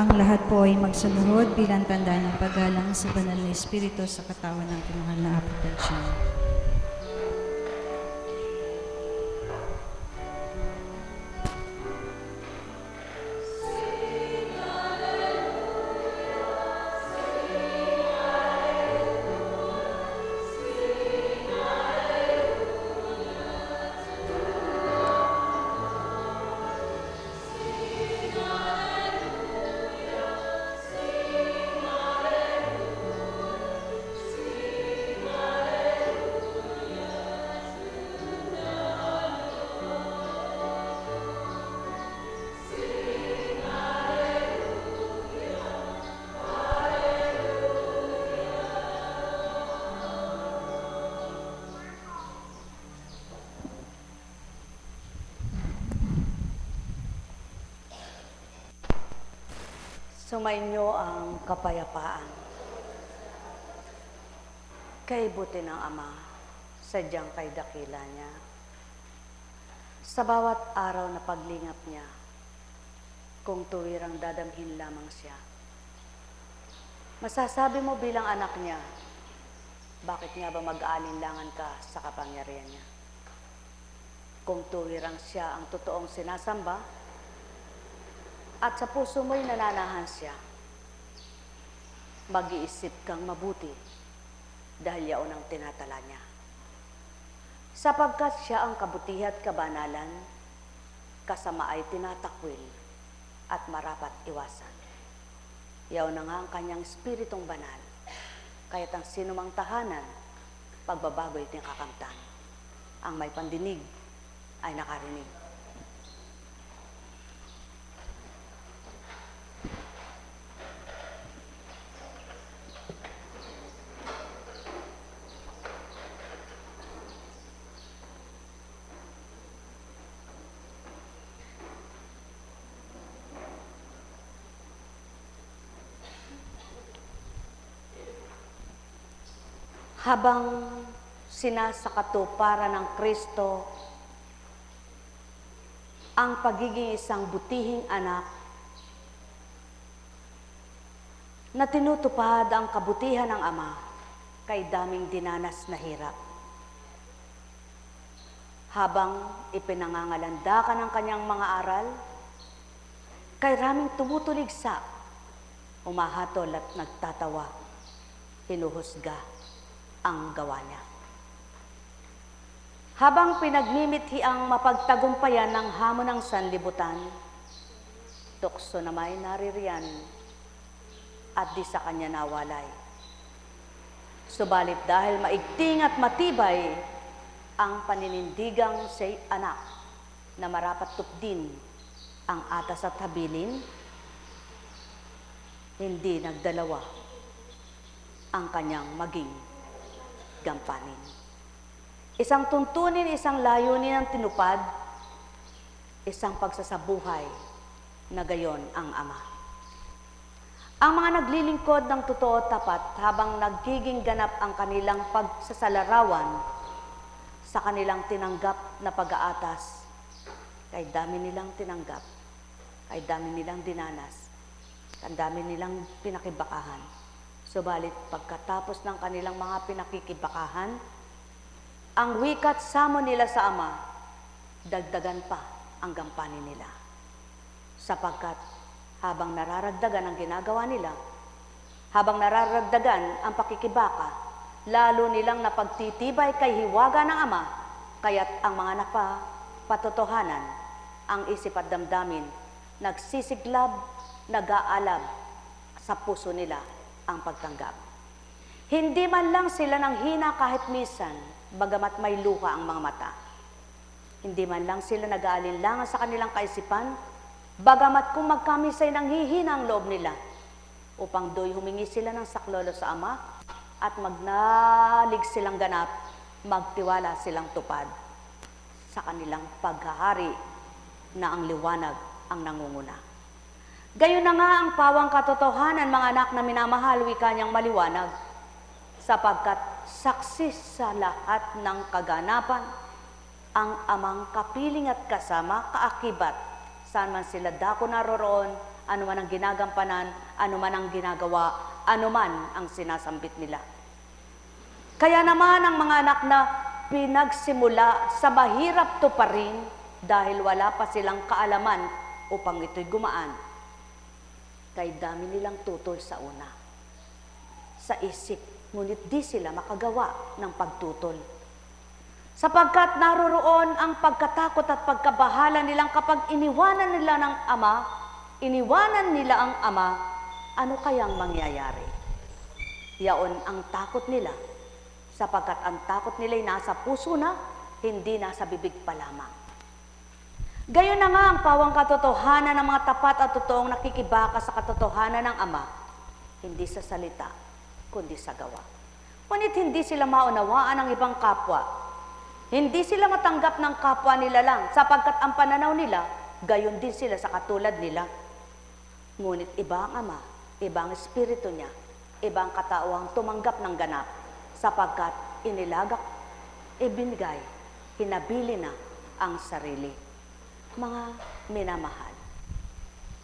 Ang lahat po ay magsaluhod bilang tanda ng paggalang sa banal na Espiritu sa katawan ng tinahal na apo ng Diyos. Sumainyo ang kapayapaan. Kay buti ng Ama, sadyang kay dakila niya. Sa bawat araw na paglingap niya, kung tuwirang dadamhin lamang siya. Masasabi mo bilang anak niya, bakit nga ba mag-aalinlangan ka sa kapangyarihan niya? Kung tuwirang siya ang totoong sinasamba, at sa puso mo'y nananahan siya, mag-iisip kang mabuti dahil yaon ang tinatala niya. Sapagkat siya ang kabutihan at kabanalan, kasama ay tinatakwil at marapat iwasan. Yaon na nga ang kanyang espiritong banal, kaya't ang sinumang tahanan, pagbabago'y tinakamtan. Ang may pandinig ay nakarinig. Habang sinasakatuparan ng Kristo ang pagiging isang butihing anak na tinutupad ang kabutihan ng Ama kay daming dinanas na hirap. Habang ipinangangalandakan ang kanyang mga aral, kay raming tumutuligsa, umahatol at nagtatawa, hinuhusga ang gawa niya. Habang pinagmimithi ang mapagtagumpayan ng hamon ng sanlibutan, tukso na may naririyan at di sa kanya nawalay. Subalit dahil maigting at matibay ang paninindigang siya'y anak na marapat tupdin ang atas at habilin, hindi nagdalawa ang kanyang maging gampanin. Isang tuntunin, isang layunin ang tinupad, isang pagsasabuhay na gayon ang Ama. Ang mga naglilingkod ng totoo tapat habang nagiging ganap ang kanilang pagsasalarawan sa kanilang tinanggap na pag-aatas, kay dami nilang tinanggap, kay dami nilang dinanas, kay dami nilang pinakibakahan. Subalit pagkatapos ng kanilang mga pinakikibakahan, ang wikat samon nila sa Ama, dagdagan pa ang gampanin nila. Sapagkat habang nararagdagan ang ginagawa nila, habang nararagdagan ang pakikibaka, lalo nilang napagtitibay kay hiwaga ng Ama, kaya't ang mga napatotohanan, ang isip at damdamin, nagsisiglab, nag-aalab sa puso nila ang pagtanggap. Hindi man lang sila nang hina kahit minsan, bagamat may luha ang mga mata. Hindi man lang sila nag-aalinlangan sa kanilang kaisipan, bagamat kung magkamisay nang hihina ang loob nila, upang do'y humingi sila ng saklolo sa Ama at magnalig silang ganap, magtiwala silang tupad sa kanilang paghahari na ang liwanag ang nangunguna. Gayon na nga ang pawang katotohanan, mga anak na minamahal, wika niyang maliwanag, sapagkat saksi sa lahat ng kaganapan, ang Amang kapiling at kasama, kaakibat, saan man sila dako naroroon, anuman ang ginagampanan, anuman ang ginagawa, anuman ang sinasambit nila. Kaya naman ang mga anak na pinagsimula sa mahirap tuparin dahil wala pa silang kaalaman upang ito'y gumaan, kay dami nilang tutol sa una, sa isip, ngunit di sila makagawa ng pagtutol. Sapagkat naroroon ang pagkatakot at pagkabahala nilang kapag iniwanan nila ang ama, ano kayang mangyayari? Yaon ang takot nila, sapagkat ang takot nila'y nasa puso na, hindi nasa bibig pa lamang. Gayon na nga ang pawang katotohanan ng mga tapat at totoong nakikibaka sa katotohanan ng Ama, hindi sa salita, kundi sa gawa. Ngunit hindi sila maunawaan ng ibang kapwa. Hindi sila matanggap ng kapwa nila lang, sapagkat ang pananaw nila, gayon din sila sa katulad nila. Ngunit iba ang Ama, iba ang Espiritu niya, iba ang katauhang tumanggap ng ganap, sapagkat inilagak, ibinigay, hinabili na ang sarili. Mga minamahal,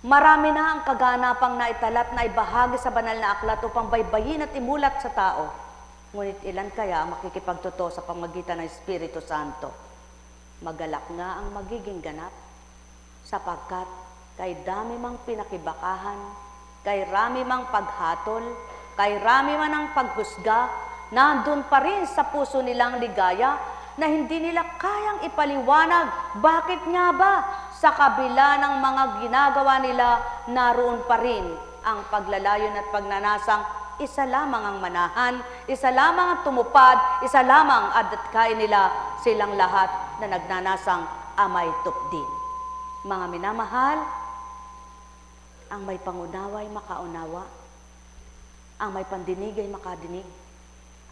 marami na ang kaganapang naitalat na ibahagi sa banal na aklat upang baybayin at imulat sa tao. Ngunit ilan kaya ang makikipagtotoo sa pamagitan ng Espiritu Santo? Magalak nga ang magiging ganap, sapagkat kay dami mang pinakibakahan, kay rami mang paghatol, kay rami man ang paghusga, nandun pa rin sa puso nilang ligaya na hindi nila kayang ipaliwanag. Bakit nga ba sa kabila ng mga ginagawa nila, naroon pa rin ang paglalayon at pagnanasang isa lamang ang manahan, isa lamang ang tumupad, isa lamang adhatkain nila silang lahat na nagnanasang amay tupdin. Mga minamahal, ang may pangunawa ay makaunawa, ang may pandinig ay makadinig,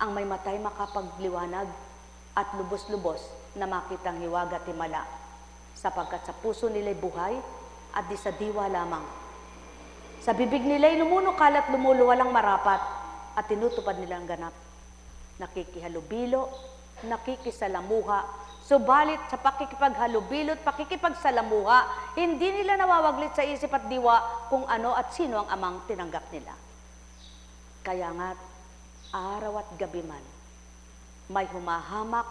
ang may matay makapagliwanag, at lubos-lubos na makitang hiwaga at himala, sapagkat sa puso nila'y buhay at di sa diwa lamang. Sa bibig nila'y lumunukal at lumuluwalang marapat at tinutupad nila ang ganap. Nakikihalubilo, nakikisalamuha, subalit sa pakikipaghalubilo at pakikipagsalamuha, hindi nila nawawaglit sa isip at diwa kung ano at sino ang amang tinanggap nila. Kaya nga't araw at gabi man, may humahamak,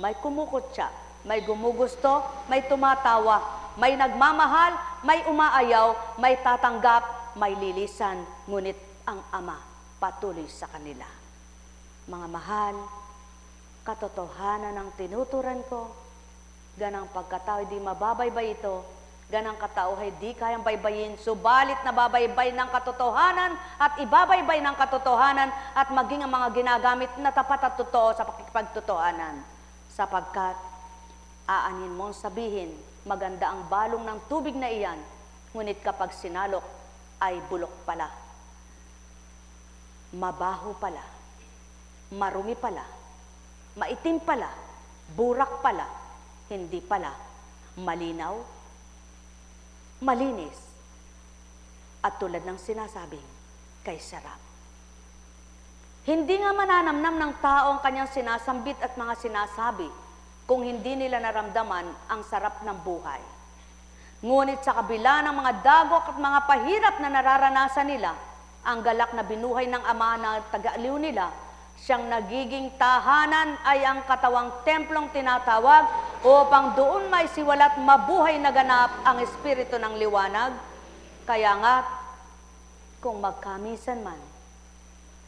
may kumukutya, may gumugusto, may tumatawa, may nagmamahal, may umaayaw, may tatanggap, may lilisan, ngunit ang Ama patuloy sa kanila. Mga mahal, katotohanan ng tinuturan ko, ganang pagkatao di mababaybay ito, ganang katao ay di kayang baybayin, subalit nababaybay ng katotohanan at ibabaybay ng katotohanan at maging ang mga ginagamit na tapat at totoo sa pakikipagtotohanan. Sapagkat aanin mong sabihin, maganda ang balong ng tubig na iyan, ngunit kapag sinalok ay bulok pala, mabaho pala, marumi pala, maitim pala, burak pala, hindi pala malinaw, malinis, at tulad ng sinasabing, kay sarap. Hindi nga mananamnam ng tao ang kanyang sinasambit at mga sinasabi kung hindi nila naramdaman ang sarap ng buhay. Ngunit sa kabila ng mga dagok at mga pahirap na nararanasan nila, ang galak na binuhay ng Ama na taga-aliw nila, siyang nagiging tahanan ay ang katawang templong tinatawag upang doon may siwalat mabuhay na ganap ang espiritu ng liwanag. Kaya nga, kung magkamisan man,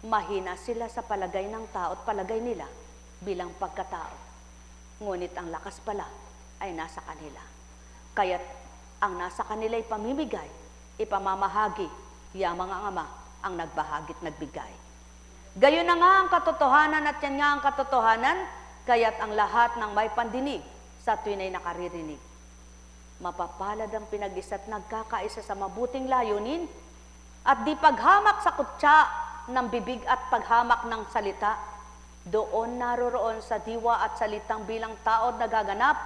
mahina sila sa palagay ng tao at palagay nila bilang pagkatao. Ngunit ang lakas pala ay nasa kanila. Kaya't ang nasa kanila ay pamimigay, ipamamahagi, yamang ang Ama ang nagbahagi at nagbigay. Gayon na nga ang katotohanan at yan nga ang katotohanan, kaya't ang lahat ng may pandinig sa tuwin ay nakaririnig. Mapapalad ang pinag-isa't nagkakaisa sa mabuting layunin at di paghamak sa kutsa ng bibig at paghamak ng salita. Doon naroroon sa diwa at salitang bilang tao nagaganap,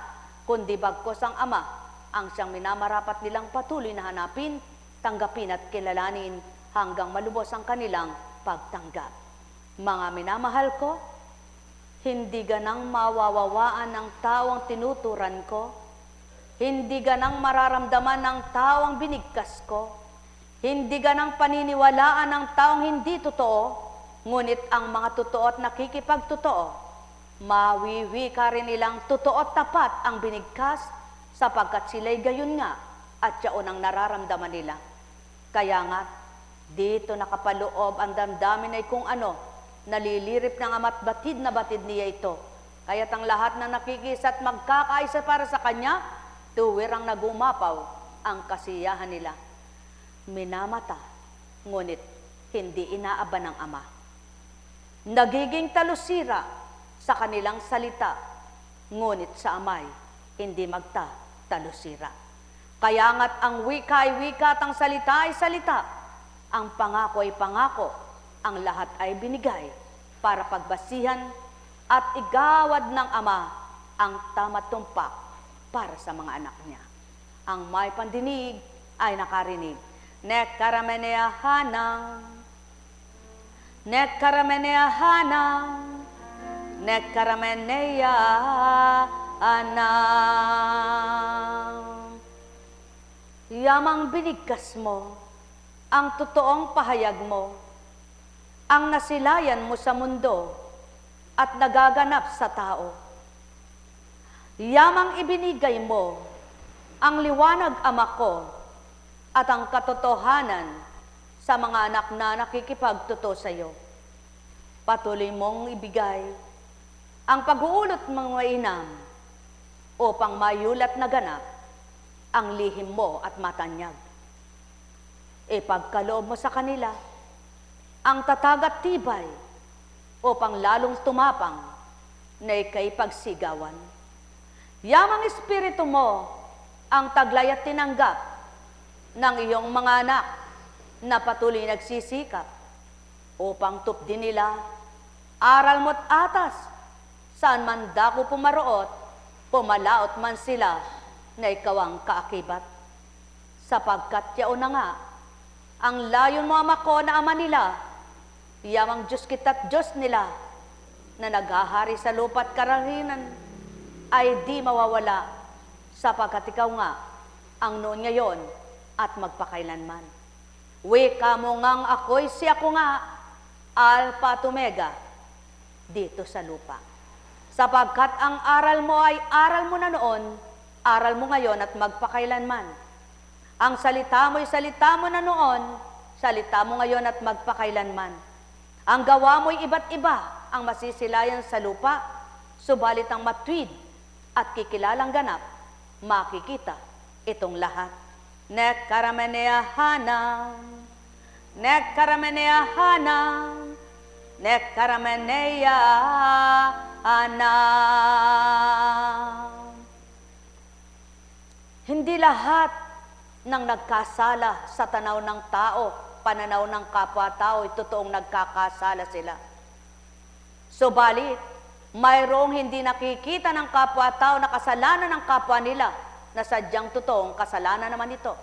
kundi bagkos ang Ama, ang siyang minamarapat nilang patuloy na hanapin, tanggapin at kilalanin hanggang malubos ang kanilang pagtanggap. Mga minamahal ko, hindi ganang mawawawaan ng tao ang tinuturan ko, hindi ganang mararamdaman ng tao ang binigkas ko, Hindi ganang paniniwalaan ng taong hindi totoo, ngunit ang mga totoo at nakikipagtotoo, mawiwika rin nilang totoo at tapat ang binigkas sapagkat sila'y gayon nga at yaon ang nararamdaman nila. Kaya nga, dito nakapaloob ang damdamin ay kung ano, nalilirip ng ama't batid na batid niya ito. Kaya't ang lahat na nakikisa at magkakaisa para sa kanya, tuwirang nagumapaw ang kasiyahan nila. Minamata, ngunit hindi inaaba ng Ama. Nagiging talusira sa kanilang salita, ngunit sa Ama'y hindi magta-talusira. Kaya nga't ang wika ay wika at ang salita ay salita. Ang pangako ay pangako, ang lahat ay binigay para pagbasihan at igawad ng Ama ang tama't tumpak para sa mga anak niya. Ang may pandinig ay nakarinig. Nekkaramenea hanang, nekkaramenea hanang, nekkaramenea anang. Yamang binigkas mo, ang totoong pahayag mo, ang nasilayan mo sa mundo at nagaganap sa tao. Yamang ibinigay mo ang liwanag, Ama ko, at ang katotohanan sa mga anak na nakikipagtotoo sa iyo. Patuloy mong ibigay ang pag-uulot ng mainam upang mayulat na ganap ang lihim mo at matanyag. Ipagkaloob mo sa kanila ang tatag at tibay upang lalong tumapang na ika'y pagsigawan. Yamang Espiritu mo ang taglay at tinanggap ng iyong mga anak na patuloy nagsisikap upang tupdin nila aral mo't atas saan man dako pumaroot, pumalaot man sila na ikaw ang kaakibat. Sapagkat yaon na nga, ang layon mo, Ama ko, na Ama nila, yamang Diyos kita't Diyos nila, na naghahari sa lupa't karanginan, ay di mawawala, sapagkat ikaw nga, ang noon ngayon, at magpakailanman. Wika mo ngang ako'y si ako nga, Alpha at Omega, dito sa lupa. Sapagkat ang aral mo ay aral mo na noon, aral mo ngayon at magpakailanman. Ang salita mo'y salita mo na noon, salita mo ngayon at magpakailanman. Ang gawa mo'y iba't iba ang masisilayan sa lupa, subalit ang matwid at kikilalang ganap, makikita itong lahat. Nekkaramenea hanang, nekkaramenea hanang, nekkaramenea anang. Hindi lahat ng nagkasala sa tanaw ng tao, pananaw ng kapwa-tao, ay totoong nagkakasala sila. Subalit, mayroong hindi nakikita ng kapwa-tao na kasalanan ng kapwa nila, na sadyang totoong kasalanan naman ito.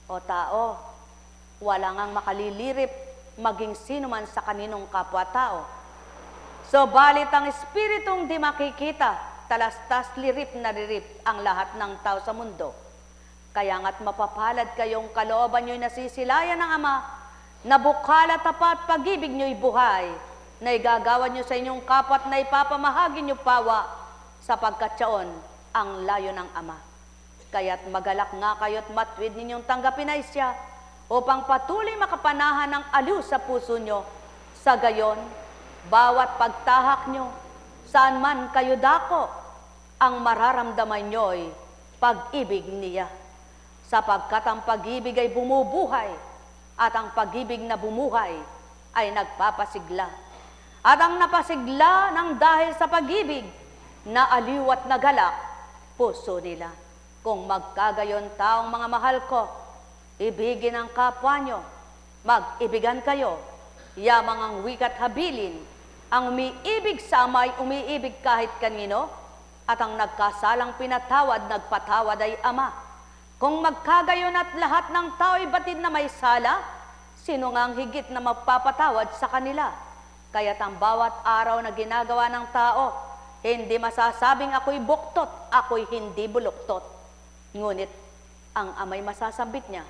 O tao, wala ngang makalilirip maging sino man sa kaninong kapwa-tao. Subalit ang espiritong di makikita, talastas lirip na lirip ang lahat ng tao sa mundo. Kaya nga't mapapalad kayong kalooban nyo'y nasisilayan ng Ama, na bukal at tapat pag-ibig nyo'y buhay, na igagawa nyo sa inyong kapwa at na ipapamahagi nyo pawa, sapagkat yaon ang layo ng Ama. Kaya't magalak nga kayo't matwid ninyong tanggapin ay siya, upang patuloy makapanahan ng aliw sa puso nyo. Sa gayon, bawat pagtahak nyo, saan man kayo dako, ang mararamdaman nyo'y pag-ibig niya. Sapagkat ang pag-ibig ay bumubuhay, at ang pag-ibig na bumuhay ay nagpapasigla. At ang napasigla ng dahil sa pag-ibig, na aliw at nagalak, puso nila. Kung magkagayon taong mga mahal ko, ibigin ang kapwa nyo, mag-ibigan kayo, yamang ang wikat habilin, ang umiibig sa Ama ay umiibig kahit kanino, at ang nagkasalang pinatawad, nagpatawad ay Ama. Kung magkagayon at lahat ng tao ay batid na may sala, sino nga ang higit na magpapatawad sa kanila? Kaya't ang bawat araw na ginagawa ng tao, hindi masasabing ako'y buktot, ako'y hindi buluktot. Ngunit, ang Ama'y masasabit niya,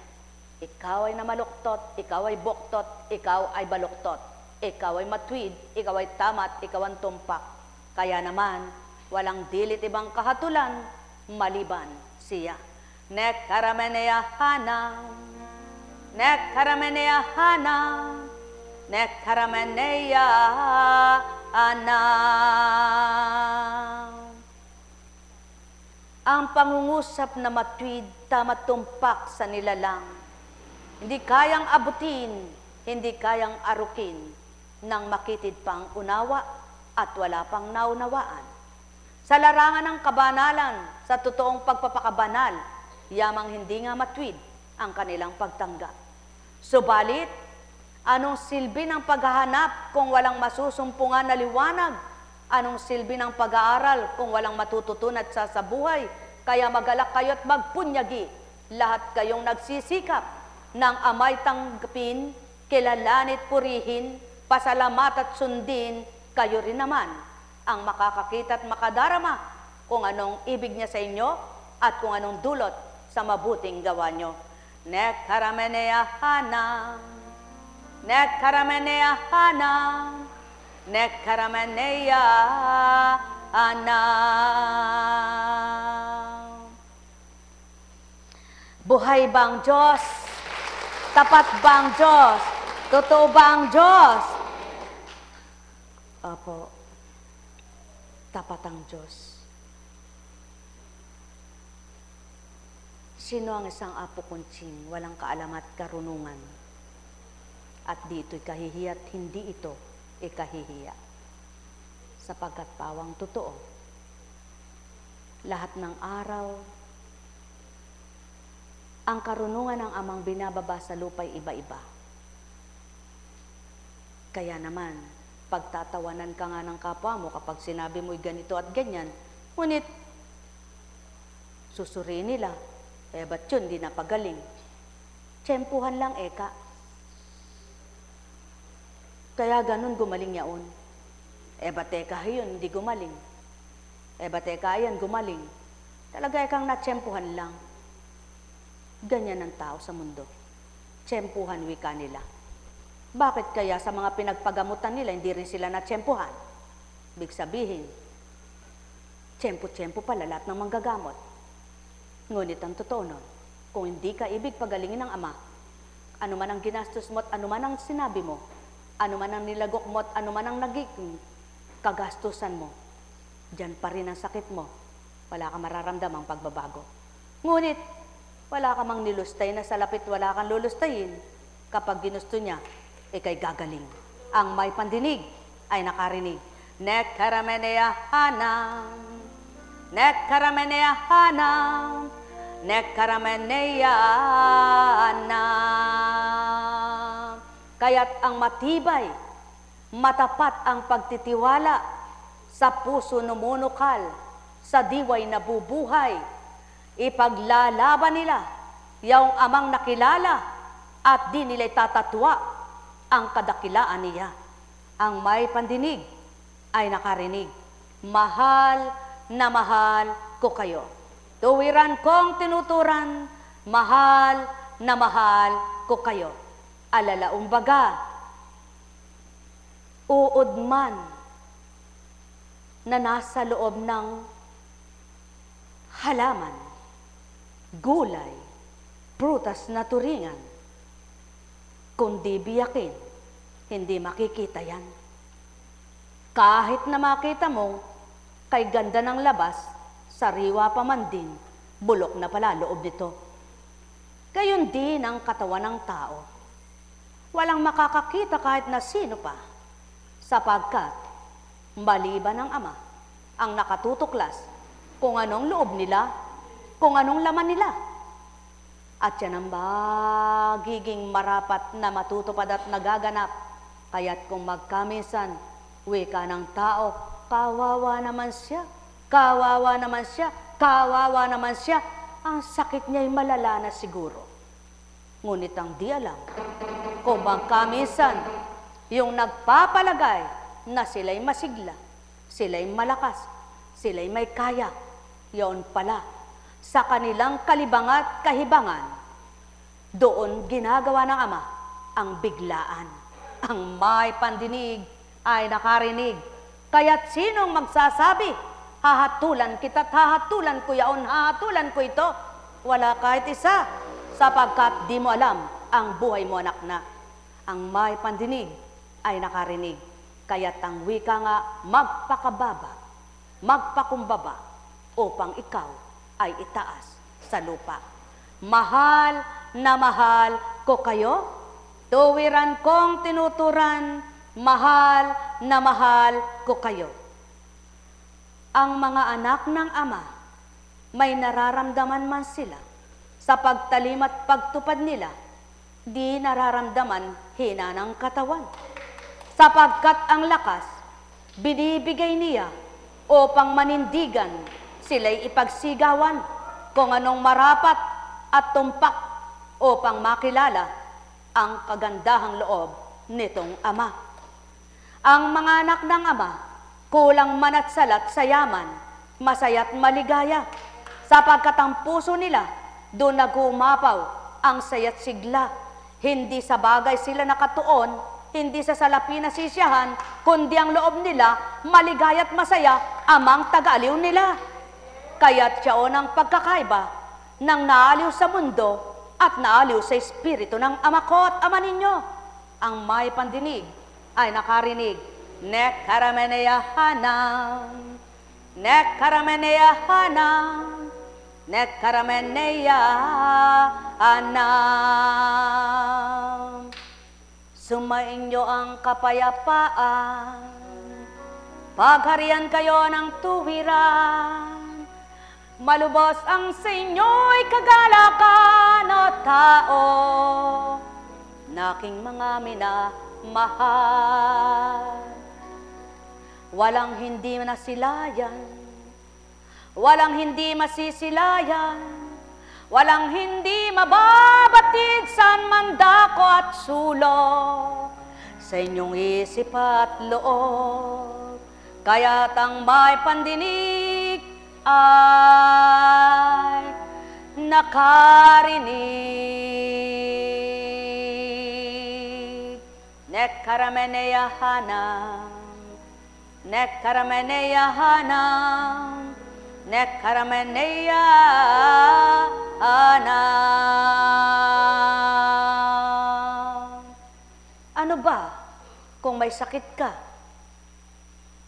Ikaw ay namaluktot, ikaw ay buktot, ikaw ay baluktot. Ikaw ay matwid, ikaw ay tamat, ikaw ang tumpak. Kaya naman, walang dilit ibang kahatulan, maliban siya. Nek karamenea hanam, nek karamenea hanam, nek karamenea hanam. Ang pangungusap na matwid, tamat tumpak sa nilalang. Hindi kayang abutin, hindi kayang arukin, nang makitid pang unawa at wala pang naunawaan. Sa larangan ng kabanalan, sa totoong pagpapakabanal, yamang hindi nga matwid ang kanilang pagtanggap. Subalit, anong silbi ng paghahanap kung walang masusumpungan na liwanag? Anong silbi ng pag-aaral kung walang matututunan sa buhay? Kaya magalak kayo't magpunyagi, lahat kayong nagsisikap ng amay tanggapin, kilalanit purihin, pasalamat at sundin, kayo rin naman ang makakakita at makadarama kung anong ibig niya sa inyo at kung anong dulot sa mabuting gawa nyo. Nek karamenea hanam, nek karamenea hanam, nek karamenea hanam. Buhay bang Diyos? Tapat bang Diyos? Totoo bang Diyos? Opo, tapat ang Diyos. Sino ang isang apo kunching, walang kaalam at karunungan? At dito'y kahihiya at hindi ito ikahihiya. Sapagkat pawang totoo, lahat ng araw, ang karunungan ng amang binababa sa lupa'y iba-iba. Kaya naman, pagtatawanan ka nga ng kapwa mo kapag sinabi mo'y ganito at ganyan, ngunit susuriin nila, ba't yun, di napagaling? Tsempuhan lang eka. Kaya ganun gumaling yaon. Ba't eka yun, di gumaling? Ba't eka yan, gumaling? Talaga ekang natsempuhan lang. Ganyan ang tao sa mundo. Tsempuhan wika nila. Bakit kaya sa mga pinagpagamutan nila, hindi rin sila natsempuhan? Ibig sabihin, tsempo-tsempo pala lahat ng manggagamot. Ngunit ang totoo nun, kung hindi ka ibig pagalingin ng Ama, ano man ang ginastos mo at ano man ang sinabi mo, ano man ang nilagok mo at ano man ang naging kagastusan mo, dyan pa rin ang sakit mo, wala kang mararamdamang pagbabago. Ngunit, wala ka mang nilustay na sa lapit, wala kang lulustayin. Kapag ginusto niya, ikay gagaling. Ang may pandinig ay nakarinig. Nek karamenea hanam, nek karamenea hanam, nek karamenea hanam. Kaya't ang matibay, matapat ang pagtitiwala, sa puso numunukal, sa diway nabubuhay, ipaglalaban nila yung amang nakilala at di nila tatatwa ang kadakilaan niya. Ang may pandinig ay nakarinig. Mahal na mahal ko kayo. Tuwiran kong tinuturan, mahal na mahal ko kayo. Alalaong baga, uod man na nasa loob ng halaman, gulay, prutas na turingan, kundi biyakin, hindi makikita yan. Kahit na makita mo, kay ganda ng labas, sariwa pa man din, bulok na pala loob nito. Gayon din ang katawan ng tao. Walang makakakita kahit na sino pa, sapagkat maliban ng Ama ang nakatutuklas kung anong loob nila, kung anong laman nila. At yan ang magiging marapat na matutupad at nagaganap. Kaya't kung magkamisan, wika ng tao, kawawa naman siya, kawawa naman siya, kawawa naman siya, ang sakit niya'y malala na siguro. Ngunit ang di alam, kung magkamisan, yung nagpapalagay na sila'y masigla, sila'y malakas, sila'y may kaya, yun pala, sa kanilang kalibang at kahibangan, Doon ginagawa ng Ama ang biglaan. Ang may pandinig ay nakarinig. Kaya't sinong magsasabi, hahatulan kita't hahatulan ko yaon, hahatulan ko ito, wala kahit isa, sapagkat di mo alam ang buhay mo, anak na. Ang may pandinig ay nakarinig. Kaya't ang wika nga magpakababa, magpakumbaba, upang ikaw ay itaas sa lupa. Mahal na mahal ko kayo, tuwiran kong tinuturan, mahal na mahal ko kayo. Ang mga anak ng Ama, may nararamdaman man sila sa pagtalim at pagtupad nila, di nararamdaman hina ng katawan. Sapagkat ang lakas, binibigay niya upang manindigan sila'y ipagsigawan kung anong marapat at tumpak upang makilala ang kagandahang loob nitong Ama. Ang mga anak ng Ama, kulang man at salat sa yaman, masaya't maligaya, sapagkat ang puso nila doon nag-uumapaw ang saya't sigla. Hindi sa bagay sila nakatuon, hindi sa salapi na sisiyahan, kundi ang loob nila, maligaya't masaya, amang taga-aliw nila. Kaya't siyaon ang pagkakaiba ng naaliw sa mundo at naaliw sa espiritu ng Ama ko at Ama ninyo. Ang may pandinig ay nakarinig. Nek karameneya hanam, nek karameneya hanam, nek karameneya hanam. Sumainyo ang kapayapaan, pagharian kayo ng tuwiran, malubos ang sa inyo'y kagalakan o tao, naking mga minamahal. Walang hindi nasilayan, walang hindi masisilayan, walang hindi mababatid saan man dako at sulok sa inyong isip at loob. Kaya't ang may pandinig ay nakarinig. Nek karameneya hanam, nek karameneya hanam, nek karameneya hanam. Ano ba kung may sakit ka?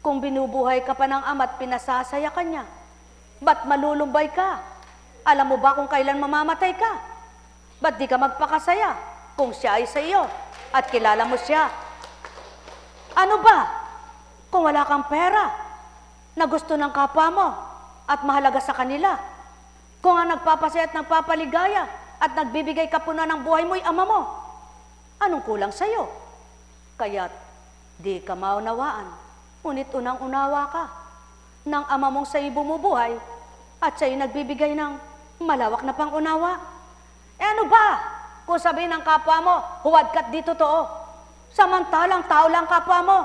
Kung binubuhay ka pa ng Ama at pinasasaya ka niya, ba't malulumbay ka? Alam mo ba kung kailan mamamatay ka? Ba't di ka magpakasaya kung siya ay sa iyo at kilala mo siya? Ano ba kung wala kang pera na gusto ng kapwa mo at mahalaga sa kanila? Kung ang nagpapasaya at nagpapaligaya at nagbibigay kapunan ng buhay mo'y Ama mo, anong kulang sa iyo? Kaya't di ka maunawaan, ngunit unang-unawa ka ng Ama mong sa'yo bumubuhay at sa'yo nagbibigay ng malawak na pangunawa. Ano ba kung sabihin ng kapwa mo, huwad ka't di totoo, samantalang tao lang kapwa mo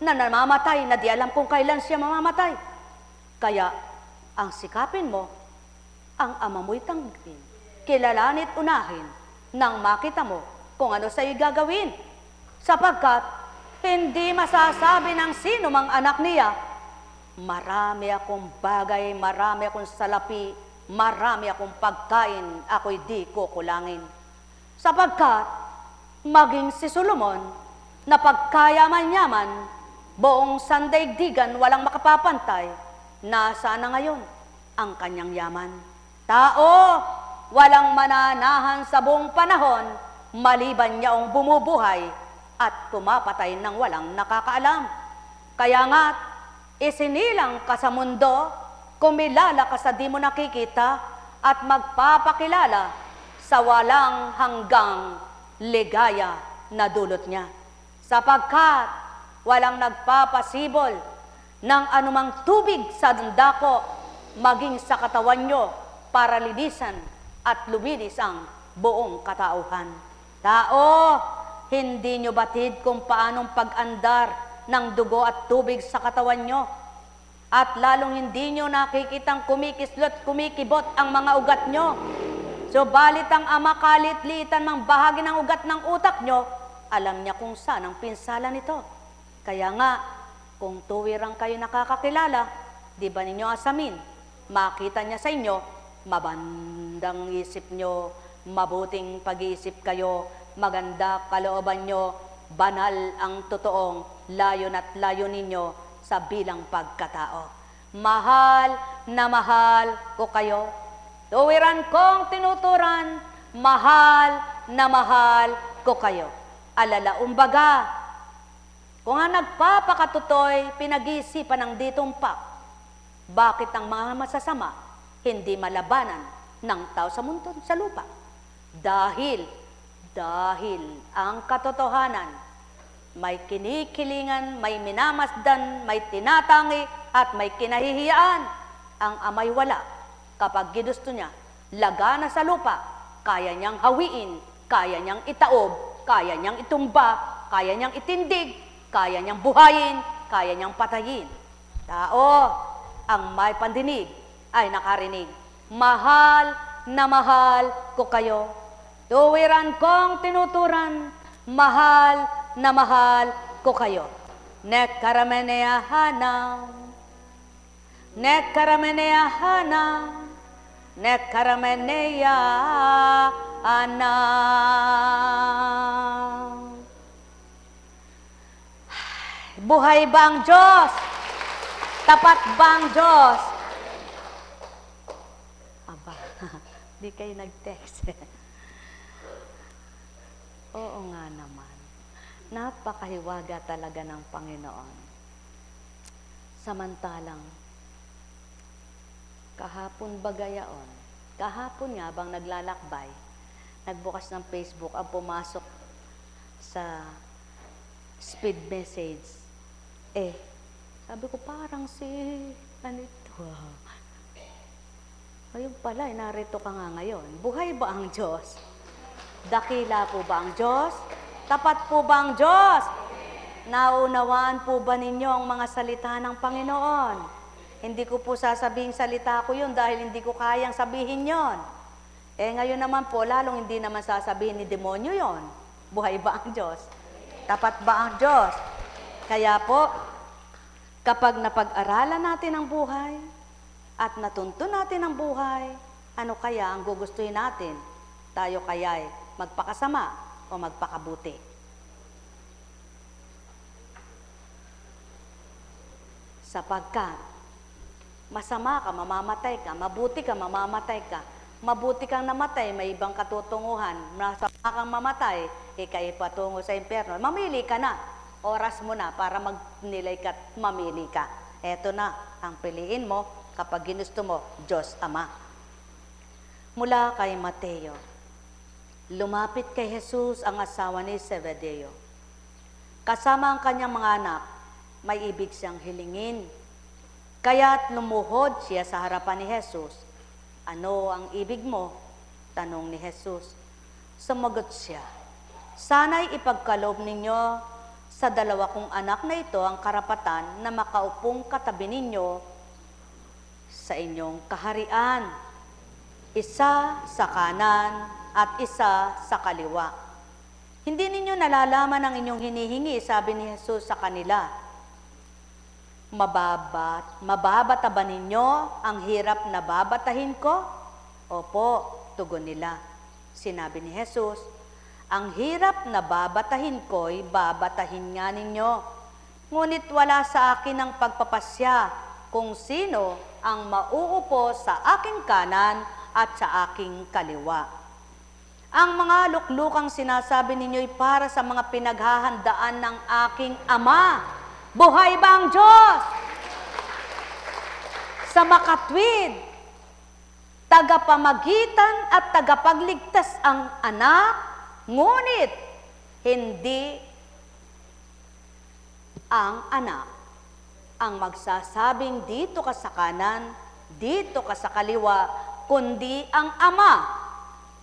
na namamatay, na di alam kung kailan siya mamamatay. Kaya ang sikapin mo, ang Ama mo'y tanggapin, kilalanin at unahin nang makita mo kung ano sa'yo gagawin. Sapagkat hindi masasabi ng sino mang anak niya, marami akong bagay, marami akong salapi, marami akong pagkain, ako'y di kukulangin. Sapagkat maging si Solomon, na pagkayaman-yaman, buong sandaigdigan walang makapapantay, nasaan na ngayon ang kanyang yaman? Tao, walang mananahan sa buong panahon, maliban niya ang bumubuhay at pumapatay ng walang nakakaalam. Kaya nga't isinilang ka sa mundo, kumilala ka sa di mo nakikita, at magpapakilala sa walang hanggang ligaya na dulot niya. Sapagkat walang nagpapasibol ng anumang tubig sa dako, maging sa katawan nyo, para linisan at luminis ang buong katauhan. Tao, hindi nyo batid kung paanong pag-andar ng dugo at tubig sa katawan nyo, at lalong hindi nyo nakikitang kumikislot, kumikibot ang mga ugat nyo. Subalit ang Ama kalit-litan mang bahagi ng ugat ng utak nyo, alam niya kung saan ang pinsala nito. Kaya nga, kung tuwirang kayo nakakakilala, di ba ninyo asamin, makita niya sa inyo, mabandang isip nyo, mabuting pag-iisip kayo, maganda kalooban nyo, banal ang totoong layon at layo ninyo sa bilang pagkatao. Mahal na mahal ko kayo. Tuwiran kong tinuturan, mahal na mahal ko kayo. Alala, umbaga, kung ang nagpapakatutoy, pinag-iisipan ng ditumpak, bakit ang mga masasama hindi malabanan ng tao sa mundo, sa lupa? Dahil ang katotohanan, may kinikilingan, may minamasdan, may tinatangi, at may kinahihiyaan. Ang amay wala. Kapag ginusto niya, lagana sa lupa, kaya niyang hawiin, kaya niyang itaob, kaya niyang itumba, kaya niyang itindig, kaya niyang buhayin, kaya niyang patayin. Tao, ang may pandinig ay nakarinig. Mahal na mahal ko kayo. Tuwiran kong tinuturan, mahal na mahal ko kayo. Nekkarameneahana, nekkarameneahana, nekkarameneahana. Buhay ba ang Diyos? Tapat ba ang Diyos? Aba, di kayo nag-text. Oo nga naman. Napakahiwaga talaga ng Panginoon. Samantalang, kahapon bagayaon, kahapon nga bang naglalakbay, nagbukas ng Facebook, ang pumasok sa speed message. Sabi ko, parang si ganito. Ngayon pala, narito ka nga ngayon. Buhay ba ang Diyos? Dakila po ba ang Diyos? Tapat po ba ang Diyos? Naunawaan po ba ninyo ang mga salita ng Panginoon? Hindi ko po sasabihin salita ko yun dahil hindi ko kayang sabihin yon. Ngayon naman po, lalong hindi naman sasabihin ni demonyo yon. Buhay ba ang Diyos? Tapat ba ang Diyos? Kaya po, kapag napag-aralan natin ang buhay at natuntun natin ang buhay, ano kaya ang gugustuhin natin? Tayo kaya'y magpakasama o magpakabuti? Sapagkat masama ka, mamamatay ka, mabuti ka, mamamatay ka. Mabuti kang namatay, may ibang katutunguhan. Masama kang mamatay, ika'y patungo sa impyerno. Mamili ka na. Oras mo na para magnilay ka at mamili ka. Eto na ang piliin mo kapag ginusto mo, Diyos Ama. Mula kay Mateo, lumapit kay Jesus ang asawa ni Zebedeo. Kasama ang kanyang mga anak, may ibig siyang hilingin. Kaya't lumuhod siya sa harapan ni Jesus. Ano ang ibig mo? Tanong ni Jesus. Sumagot siya, sana'y ipagkaloob ninyo sa dalawa kong anak na ito ang karapatan na makaupong katabi ninyo sa inyong kaharian. Isa sa kanan at isa sa kaliwa. Hindi ninyo nalalaman ang inyong hinihingi, sabi ni Jesus sa kanila. Mababata ba ninyo ang hirap na babatahin ko? Opo, tugon nila. Sinabi ni Jesus, ang hirap na babatahin ko'y babatahin nga ninyo. Ngunit wala sa akin ang pagpapasya kung sino ang mauupo sa aking kanan at sa aking kaliwa. Ang mga luklukang sinasabi ninyo'y para sa mga pinaghahandaan ng aking Ama. Buhay ba ang Diyos? Sa makatwid, tagapamagitan at tagapagligtas ang anak, ngunit hindi ang anak ang magsasabing dito ka sa kanan, dito ka sa kaliwa, kundi ang Ama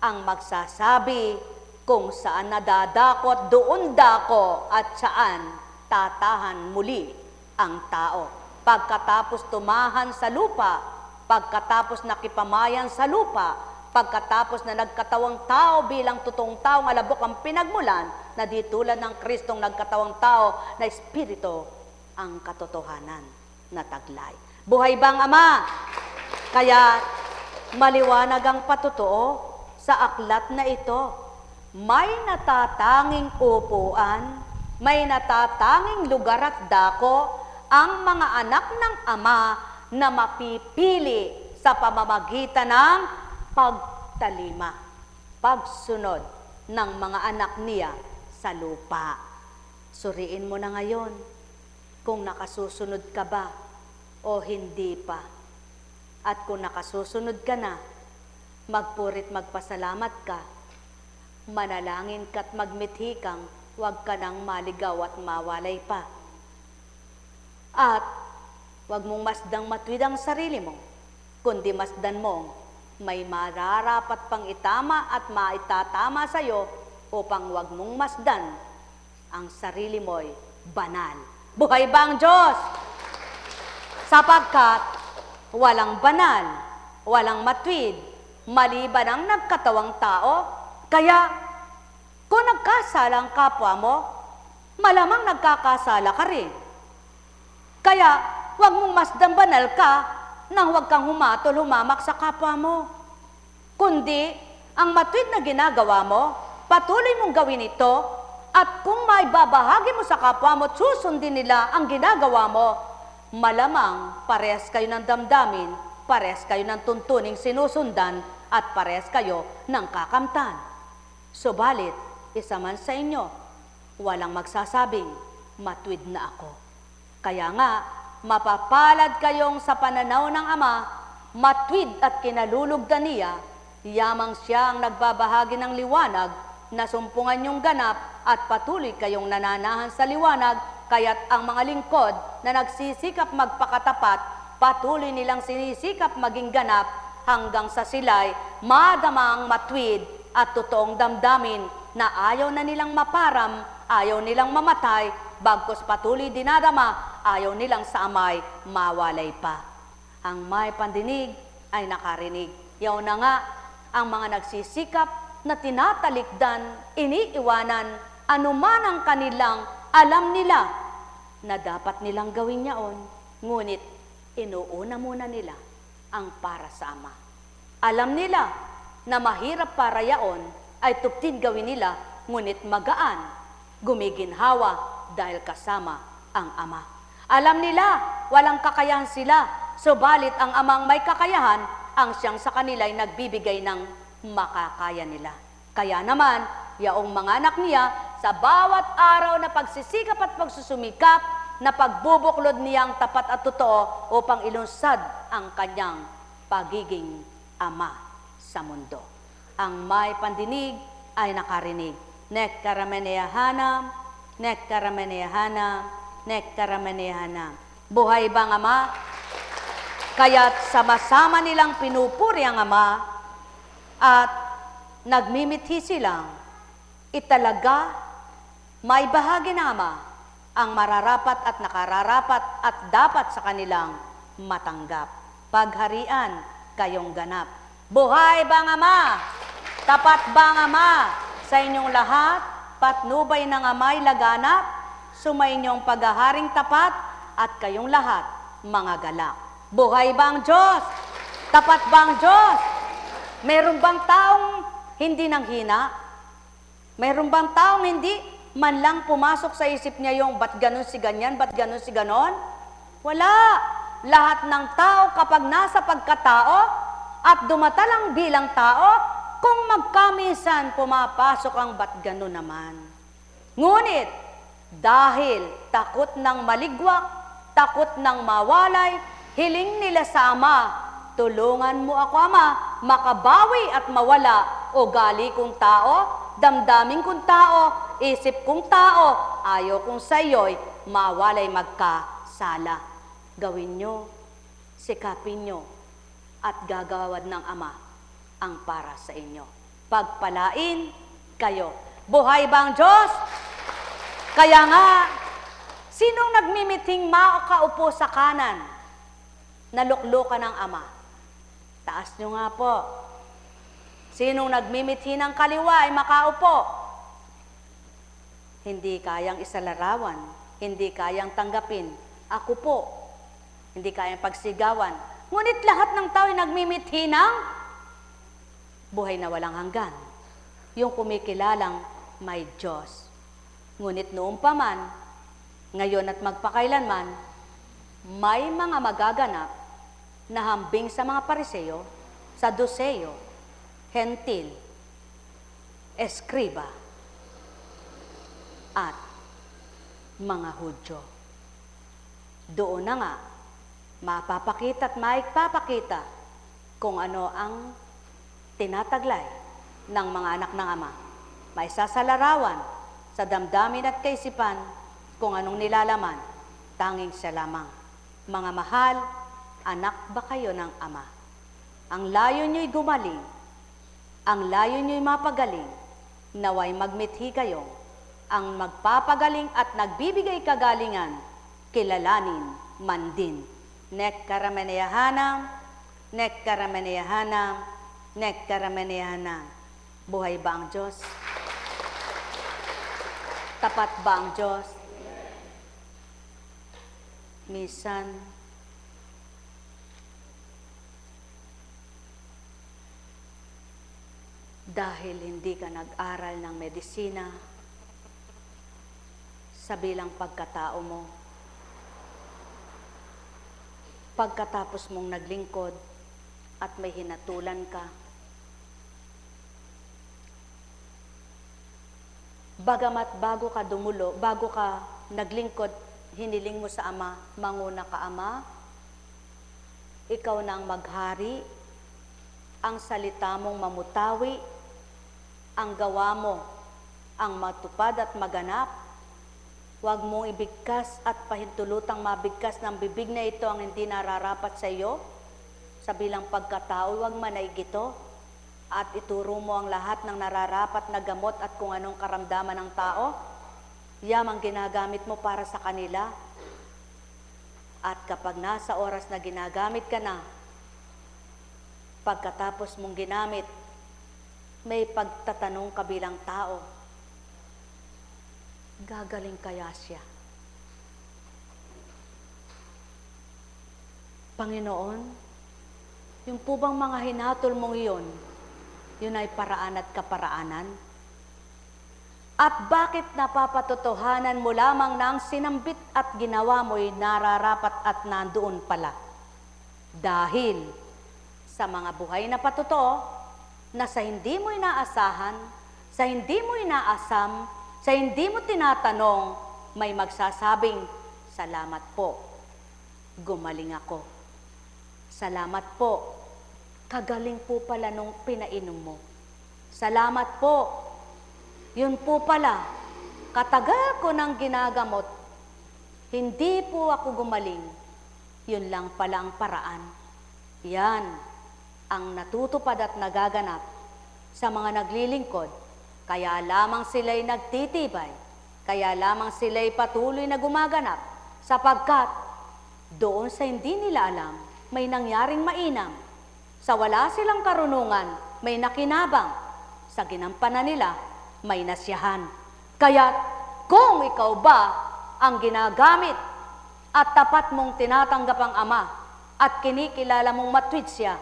ang magsasabi kung saan nadadakot, doon dako at saan tatahan muli ang tao. Pagkatapos tumahan sa lupa, pagkatapos nakipamayan sa lupa, pagkatapos na nagkatawang tao bilang totoong taong alabok ang pinagmulan, na di tulad ng Kristong nagkatawang tao na Espiritu ang katotohanan na taglay. Buhay bang Ama? Kaya maliwanag ang patotoo sa aklat na ito. May natatanging upuan, may natatanging lugar at dako ang mga anak ng Ama na mapipili sa pamamagitan ng pagtalima, pagsunod ng mga anak niya sa lupa. Suriin mo na ngayon kung nakasusunod ka ba o hindi pa. At kung nakasusunod ka na, magpurit magpasalamat ka, manalangin ka't magmithi kang huwag ka nang maligaw at mawalay pa. At huwag mong masdang matwid ang sarili mo, kundi masdan mong may mararapat pang itama at maitatama sa iyo upang huwag mong masdan ang sarili mo'y banal. Buhay ba ang Diyos? Sapagkat walang banal, walang matwid, maliban ang nagkatawang tao. Kaya kung nagkasala ang kapwa mo, malamang nagkakasala ka rin. Kaya huwag mong masdang banal ka nang huwag kang humamak sa kapwa mo. Kundi, ang matwid na ginagawa mo, patuloy mong gawin ito, at kung may babahagi mo sa kapwa mo, susundin nila ang ginagawa mo, malamang parehas kayo ng damdamin, parehas kayo ng tuntuning sinusundan, at parehas kayo ng kakamtan. Subalit, isa man sa inyo, walang magsasabing, matwid na ako. Kaya nga, mapapalad kayong sa pananaw ng Ama, matwid at kinalulugdan niya, yamang siya ang nagbabahagi ng liwanag, na sumpungan yung ganap at patuloy kayong nananahan sa liwanag, kaya't ang mga lingkod na nagsisikap magpakatapat, patuloy nilang sinisikap maging ganap hanggang sa sila'y madama ang matwid at totoong damdamin na ayaw na nilang maparam, ayaw nilang mamatay, bagkus patuloy dinadama, ayaw nilang sa Amay mawalay pa. Ang may pandinig ay nakarinig. Yaw na nga ang mga nagsisikap na tinatalikdan, iniiwanan, anuman ang kanilang alam nila na dapat nilang gawin yaon, ngunit inuuna muna nila ang para sa Ama. Alam nila na mahirap para yaon ay tuptid gawin nila, ngunit magaan, gumiginhawa dahil kasama ang Ama. Alam nila walang kakayahan sila, subalit ang Amang may kakayahan, ang siyang sa kanila ay nagbibigay ng makakaya nila. Kaya naman, yaong mga anak niya, sa bawat araw na pagsisikap at pagsusumikap, na pagbubuklod niyang tapat at totoo upang ilunsad ang kanyang pagiging Ama sa mundo. Ang may pandinig ay nakarinig. Nek karameneyahanam, nek karameneyahanam, nek karameneyahanam. Buhay bang Ama? Kaya't sama-sama nilang pinupuri ang Ama at nagmimithi silang italaga may bahagi ng Ama ang mararapat at nakararapat at dapat sa kanilang matanggap. Pagharian kayong ganap. Buhay bang Ama? Tapat bang Ama? Sa inyong lahat, patnubay ng Amay laganap, sumainyong paghaharing tapat at kayong lahat mga galak. Buhay bang Diyos? Tapat bang Diyos? Meron bang taong hindi nanghina? Meron bang taong hindi man lang pumasok sa isip niya yung ba't ganun si ganyan, ba't ganun si ganon? Wala. Lahat ng tao kapag nasa pagkatao at dumatalang bilang tao, kung magkamisan pumapasok ang ba't ganun naman. Ngunit, dahil takot ng maligwak, takot ng mawalay, hiling nila sa Ama, tulungan mo ako Ama, makabawi at mawala ugali kong tao, damdamin kong tao, isip kong tao, ayaw kong sa iyo'y mawalay magkasala. Gawin nyo, sikapin nyo, at gagawad ng Ama ang para sa inyo. Pagpalain kayo. Buhay bang Diyos? Kaya nga, sinong nagmimiting makaupo sa kanan? Naluklukan ng Ama. Taas nyo nga po. Sinong nagmimithi ng kaliwa ay makaupo. Hindi kayang isalarawan, hindi kayang tanggapin. Ako po, hindi kayang pagsigawan. Ngunit lahat ng tao ay nagmimithi ng buhay na walang hanggan. Yung kumikilalang may Diyos. Ngunit noon pa man, ngayon at magpakailanman, may mga magaganap na hambing sa mga Pariseo, Saduceo, Hentil, Eskriba, at mga Hudyo. Doon na nga, mapapakita at maipapakita kung ano ang tinataglay ng mga anak ng Ama. May sasalarawan sa damdamin at kaisipan kung anong nilalaman, tanging siya lamang. Mga mahal, anak ba kayo ng Ama? Ang layo nyo'y gumaling, ang layo nyo'y mapagaling, naway magmithi kayo, ang magpapagaling at nagbibigay kagalingan, kilalanin man din. Nek karameneyahanam, nek karameneyahanam, nek karameneyahanam. Buhay ba ang Diyos? Tapat ba ang Diyos? Minsan, dahil hindi ka nag-aral ng medisina, sa bilang pagkatao mo, pagkatapos mong naglingkod at may hinatulan ka, bagamat bago ka naglingkod, hiniling mo sa Ama, manguna ka Ama, ikaw na ang maghari, ang salita mong mamutawi, ang gawa mo ang matupad at maganap. Huwag mong ibigkas at pahintulutang mabigkas ng bibig na ito ang hindi nararapat sa iyo. Sa bilang pagkatao, huwag manaig ito. At ituro mo ang lahat ng nararapat na gamot at kung anong karamdaman ng tao. Yan ang ginagamit mo para sa kanila. At kapag nasa oras na ginagamit ka na, pagkatapos mong ginamit, may pagtatanong ka bilang tao, gagaling kaya siya? Panginoon, yung po bang mga hinatol mong iyon, yun ay paraan at kaparaanan? At bakit napapatotohanan mo lamang na ang sinambit at ginawa mo'y nararapat at nandoon pala? Dahil sa mga buhay na patotoo, na sa hindi mo inaasahan, sa hindi mo inaasam, sa hindi mo tinatanong, may magsasabing, salamat po, gumaling ako. Salamat po, kagaling po pala nung pinainom mo. Salamat po, yun po pala, katagal ko nang ginagamot, hindi po ako gumaling, yun lang pala ang paraan. Yan ang natutupad at nagaganap sa mga naglilingkod. Kaya lamang sila'y nagtitibay, kaya lamang sila'y patuloy na gumaganap, sapagkat doon sa hindi nila alam, may nangyaring mainam. Sa wala silang karunungan, may nakinabang. Sa ginampanan nila, may nasiyahan. Kaya kung ikaw ba ang ginagamit at tapat mong tinatanggap ang Ama at kinikilala mong matwid siya,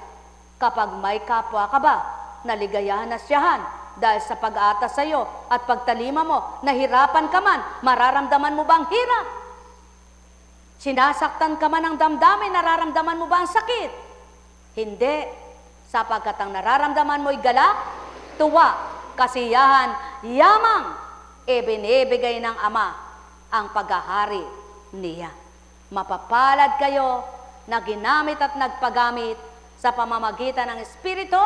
kapag may kapwa ka ba, naligayahan na siyahan dahil sa pag-aatas sa iyo at pagtalima mo, nahirapan ka man, mararamdaman mo ba ang hirap? Sinasaktan ka man ng damdamin, nararamdaman mo ba ang sakit? Hindi, sapagkat ang nararamdaman mo'y galak, tuwa, kasiyahan, yamang, ibinibigay ng Ama ang paghahari niya. Mapapalad kayo na ginamit at nagpagamit sa pamamagitan ng Espiritu,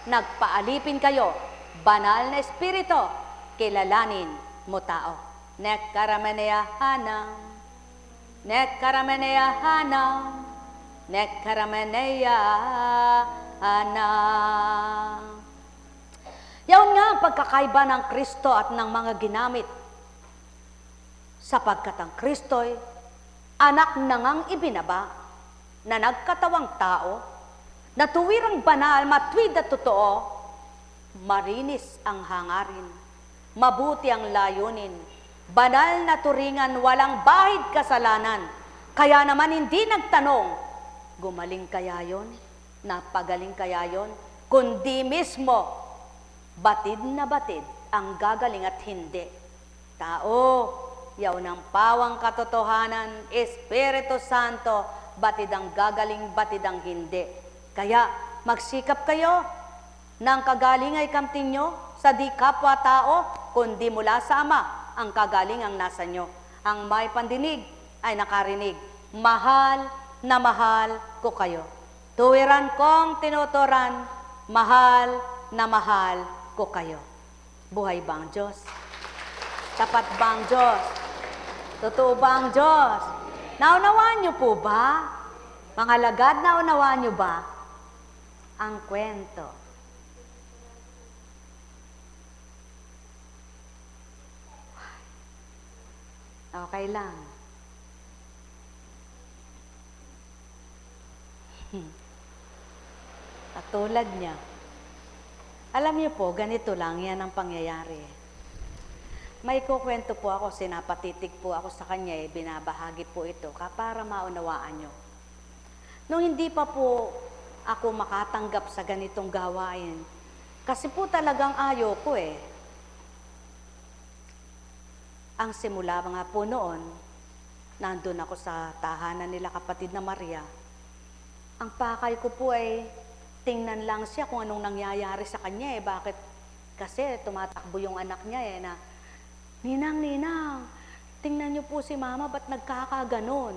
nagpaalipin kayo, banal na Espiritu, kilalanin mo tao. Nek karameneyahanam, nek karameneyahanam, nek karameneyahanam. Yaon nga ang pagkakaiba ng Kristo at ng mga ginamit, sapagkat ang Kristo'y anak nangang ibinaba, na nagkatawang tao, na tuwirang banal, matwid at totoo, Marinis ang hangarin, mabuti ang layunin, banal na turingan, walang bahid kasalanan. Kaya naman hindi nagtanong, gumaling kaya yon? Napagaling kaya yon? Kundi mismo, batid na batid ang gagaling at hindi. Tao, yaw ng pawang katotohanan, Espiritu Santo, batid ang gagaling, batid ang hindi. Kaya magsikap kayo ng kagaling ay kamtinyo sa di kapwa tao, kundi mula sa Ama ang kagaling ang nasa nyo. Ang may pandinig ay nakarinig. Mahal na mahal ko kayo. Tuwiran kong tinuturan, mahal na mahal ko kayo. Buhay ba ang Diyos? Tapat ba ang Diyos? Totoo ba ang Diyos? Naunawaan niyo po ba? Mga lagad, naunawaan niyo ba ang kwento? Okay lang. Katulad niya. Alam niyo po, ganito lang yan ang pangyayari. May kukwento po ako, sinapatitig po ako sa kanya, binabahagi po ito para maunawaan niyo. Nung hindi pa po ako makatanggap sa ganitong gawain, kasi po talagang ayaw ko Ang simula mga po noon, nandun ako sa tahanan nila kapatid na Maria. Ang pakay ko po ay tingnan lang siya kung anong nangyayari sa kanya Bakit? Kasi tumatakbo yung anak niya na, Ninang, tingnan niyo po si Mama, ba't nagkakaganon?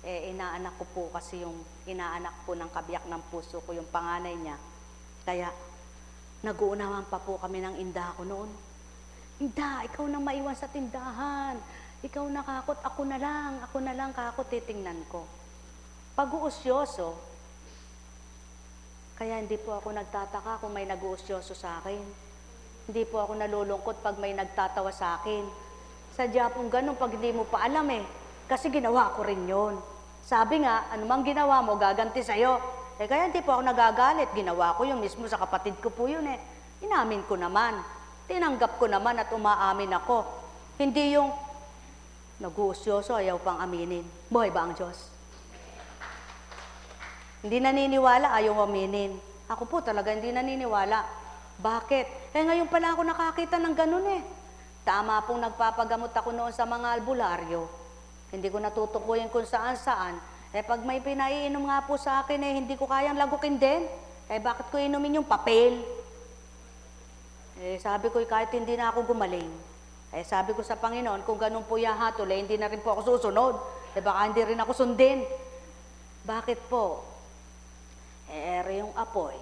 Inaanak ko po kasi yung inaanak po ng kabiyak ng puso ko, yung panganay niya. Kaya, nag-uunawan pa po kami ng inda ko noon. Inda, ikaw nang maiwan sa tindahan. Ikaw nakakot, ako na lang kakot, titingnan ko. Pag-uusyoso, kaya hindi po ako nagtataka kung may nag-uusyoso sa akin. Hindi po ako nalulungkot pag may nagtatawa sa akin. Sadya pong ganun pag hindi mo pa alam Kasi ginawa ko rin yun. Sabi nga, anumang ginawa mo, gaganti sa'yo. Kaya hindi po ako nagagalit. Ginawa ko yun mismo sa kapatid ko po yun Inamin ko naman. Tinanggap ko naman at umaamin ako. Hindi yung nag-uusyoso, ayaw pang aminin. Buhay ba ang Diyos? Hindi naniniwala, ayaw aminin. Ako po talaga hindi naniniwala. Bakit? Ngayon pala ako nakakita ng ganun Tama pong nagpapagamot ako noon sa mga albularyo. Hindi ko natutukuyin kung saan-saan. Pag may pinaiinom nga po sa akin hindi ko kayang lagukin din. Bakit ko inumin yung papel? Sabi ko, kahit hindi na ako gumaling. Sabi ko sa Panginoon, kung ganun po yahatol, hindi na rin po ako susunod. Baka hindi rin ako sundin. Bakit po? Ere yung apoy,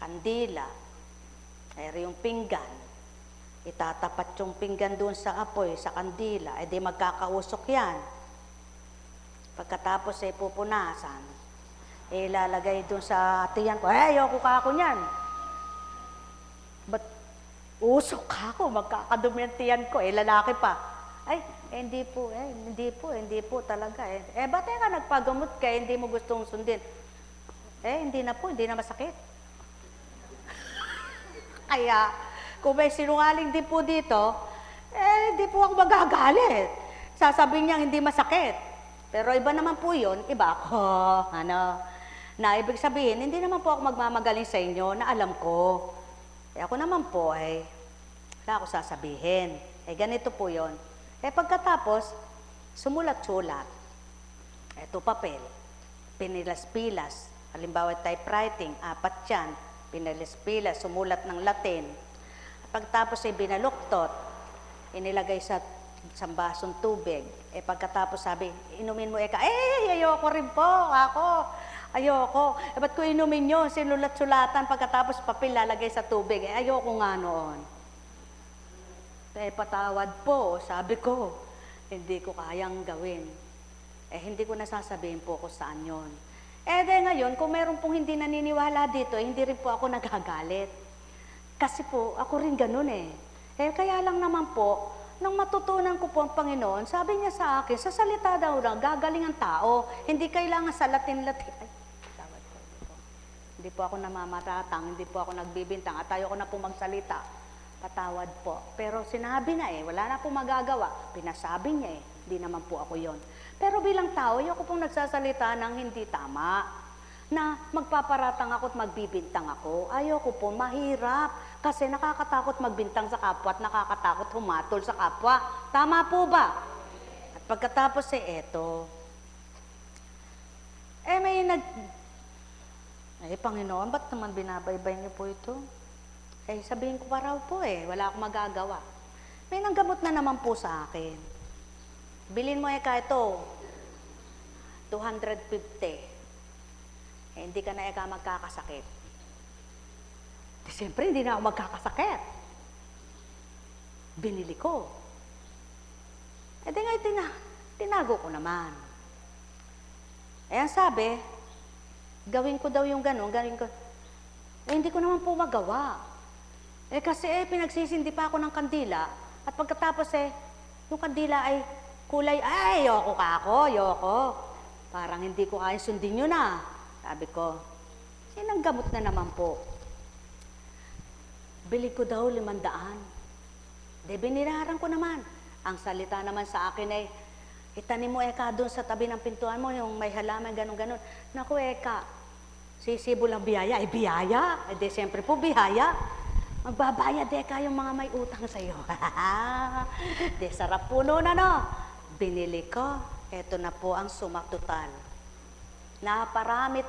kandila, ere yung pinggan. Itatapat yung pinggan doon sa apoy, sa kandila, di magkakausok yan. Pagkatapos pupunasan, ilalagay doon sa tiyan ko, ayoko ka ako niyan. Ba't usok ka ako, magkakadumi ang tiyan ko, lalaki pa. Hindi po talaga ba't ka nagpagamot ka, hindi mo gustong sundin? Hindi na masakit. Kaya, kung may sinungaling din po dito, hindi po ako magagalit. Sasabihin niya hindi masakit. Pero iba naman po yun, iba ako. Na ibig sabihin, hindi naman po ako magmamagaling sa inyo na alam ko. Ako naman po wala ako sasabihin. Ganito po yun. Pagkatapos, sumulat-sulat. Ito papel, pinilas-pilas. Halimbawa, typewriting, 4 yan. Pinilas-pilas, sumulat ng Latin. Pagkatapos binaluktot, inilagay sa basong tubig. Pagkatapos sabi, inumin mo ayoko rin po, ako. Ayoko. Ba't ko inumin nyo? Sinulat-sulatan, pagkatapos papel lalagay sa tubig. Ayoko nga noon. Patawad po, sabi ko, hindi ko kayang gawin. Hindi ko nasasabihin po kung saan yun. Ngayon, kung meron pong hindi naniniwala dito, hindi rin po ako nagagalit. Kasi po, ako rin ganun kaya lang naman po, nang matutunan ko po ang Panginoon, sabi niya sa akin, sa salita daw lang, gagaling ang tao. Hindi kailangan sa Latin-Latin. Hindi po ako namamaratang, hindi po ako nagbibintang, at ayoko na po magsalita. Patawad po. Pero sinabi na wala na po magagawa. Pinasabi niya hindi naman po ako yon. Pero bilang tao, ayoko pong nagsasalita ng hindi tama. Na magpaparatang ako at magbibintang ako. Ayoko po, mahirap. Kasi nakakatakot magbintang sa kapwa at nakakatakot humatol sa kapwa. Tama po ba? At pagkatapos eto, Panginoon, ba't naman binabaybay niyo po ito? Sabihin ko pa raw po wala akong magagawa. May nanggamot na naman po sa akin. Bilin mo ito, 250. Hindi ka na magkakasakit. Siyempre, hindi na ako magkakasakit. Binili ko. Tinago ko naman. Ang sabi, gawin ko daw yung gano'n, gawin ko. Hindi ko naman po magawa. Kasi pinagsisindi pa ako ng kandila, at pagkatapos yung kandila ay kulay, ayoko. Parang hindi ko kaya sundin yun Sabi ko, sinanggamot na naman po. Bili ko daw 500. Biniraran ko naman. Ang salita naman sa akin itanim mo doon sa tabi ng pintuan mo, yung may halaman, ganun. Naku sisibo lang biyaya. Biyaya? Siyempre po biyaya. Magbabayad yung mga may utang sa'yo. Sarap po noon Binili ko. Eto na po ang suma total. Napakarami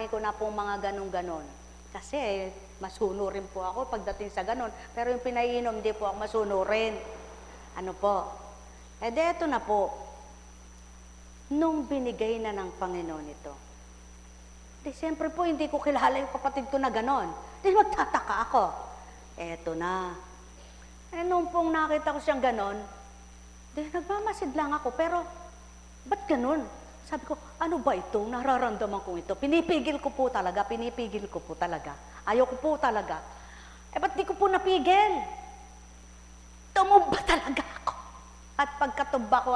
ko na po mga ganun. Kasi masuno rin po ako pagdating sa ganun. Pero yung pinainom, hindi po ako masuno rin. Ano po? Eto na po. Nung binigay na ng Panginoon ito. Siyempre po, hindi ko kilala yung kapatid ko na ganon. Magtataka ako. Eto na. Nung pong nakita ko siyang ganon, nagmamasid lang ako. Pero, ba't ganon? Sabi ko, ano ba ito? Nararamdaman ko ito. Pinipigil ko po talaga. Ayoko po talaga. Ba't di ko po napigil? Tumumba talaga ako. At pagkatumba ko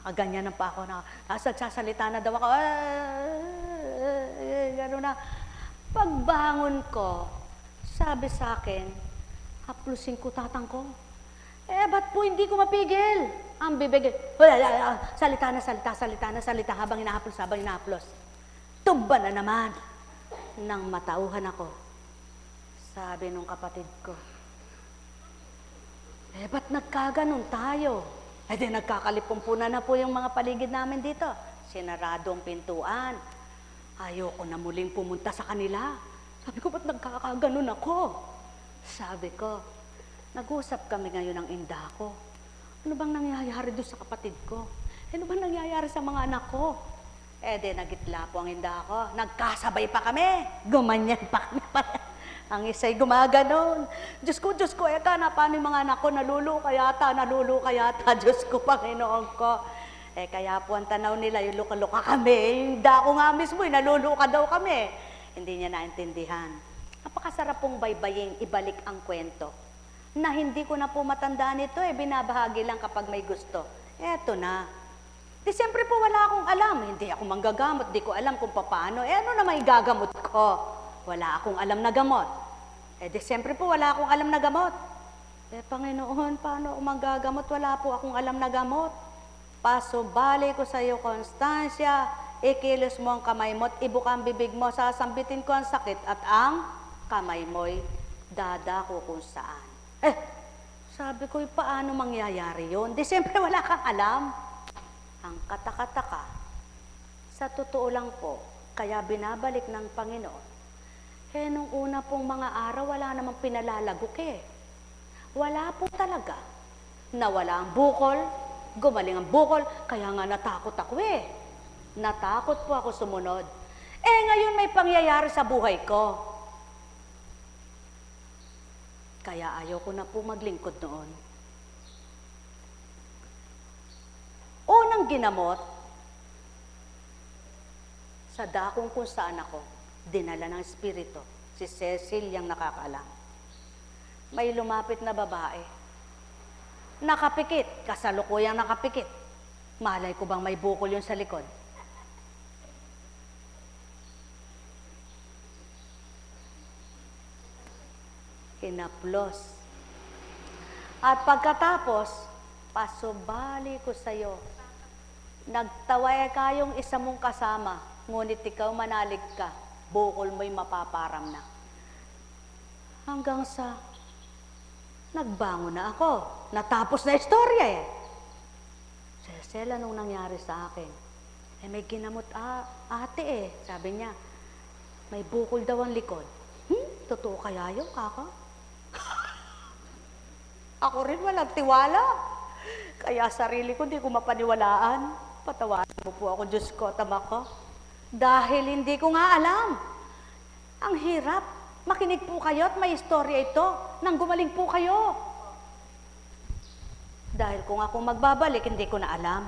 ganyan pa ako nagsasalita na daw ako. Gano'n na. Pagbangon ko, sabi sa akin, haplusin ko tatang ko. Ba't po hindi ko mapigil? Ang bibig, salita habang inahaplos. Tumba na naman. Nang matauhan ako, sabi nung kapatid ko, ba't nagkaganon tayo? Nagkakalipumpunan na po yung mga paligid namin dito. Sinarado ang pintuan. Ayoko na muling pumunta sa kanila. Sabi ko, ba't nagkakaganon ako? Sabi ko, nag-usap kami ngayon ng inda ko. Ano bang nangyayari doon sa kapatid ko? Ano bang nangyayari sa mga anak ko? Nagitla po ang inda ko. Nagkasabay pa kami. Gumanyan pa kami. Ang isa'y gumaganon. Diyos ko, paano yung mga anak ko? Naluluka yata. Diyos ko, Panginoon ko. Kaya po ang tanaw nila, yung luka-luka kami. Yung dako nga mismo, naluluka daw kami. Hindi niya naintindihan. Napakasarap pong baybayin, ibalik ang kwento. Na hindi ko na po matandaan ito, binabahagi lang kapag may gusto. Eto na. Siyempre po wala akong alam. Hindi ako manggagamot, di ko alam kung paano. Ano na may gagamot ko? Wala akong alam na gamot. Siyempre po, wala akong alam na gamot. Panginoon, paano ako manggagamot? Wala po akong alam na gamot. Pasubali ko sa iyo, Constancia, ikilos mo ang kamay mo at ibuka ang bibig mo, sasambitin ko ang sakit at ang kamay mo'y dadako kung saan. Sabi ko, paano mangyayari yun? Siyempre wala kang alam. Ang katakataka, sa totoo lang po, kaya binabalik ng Panginoon, nung una pong mga araw, wala namang pinalalagok Wala po talaga. Nawala ang bukol, gumaling ang bukol, kaya nga natakot ako Natakot po ako sumunod. Ngayon may pangyayari sa buhay ko. Kaya ayaw ko na po maglingkod noon. Unang ginamot, sa dakong kung saan ako, dinala ng Espiritu, si Cecil yung nakakaalam. May lumapit na babae. Nakapikit, kasalukuyang nakapikit. Malay ko bang may bukol yun sa likod? Hinaplos. At pagkatapos, pasubali ko sa'yo. Nagtaway kayong isa mong kasama, ngunit ikaw manalig ka, bukol mo'y mapaparam na. Hanggang sa nagbangon na ako. Natapos na istorya eh. Sela nung nangyari sa akin. May ginamot ate eh. Sabi niya, may bukol daw ang likod. Totoo kaya yun, kaka? Ako rin walang tiwala. Kaya sarili ko, di ko mapaniwalaan. Patawarin mo po ako, Diyos ko, tama ko. Dahil hindi ko nga alam. Ang hirap. Makinig po kayo at may istorya ito nang gumaling po kayo. Dahil kung ako magbabalik, hindi ko na alam.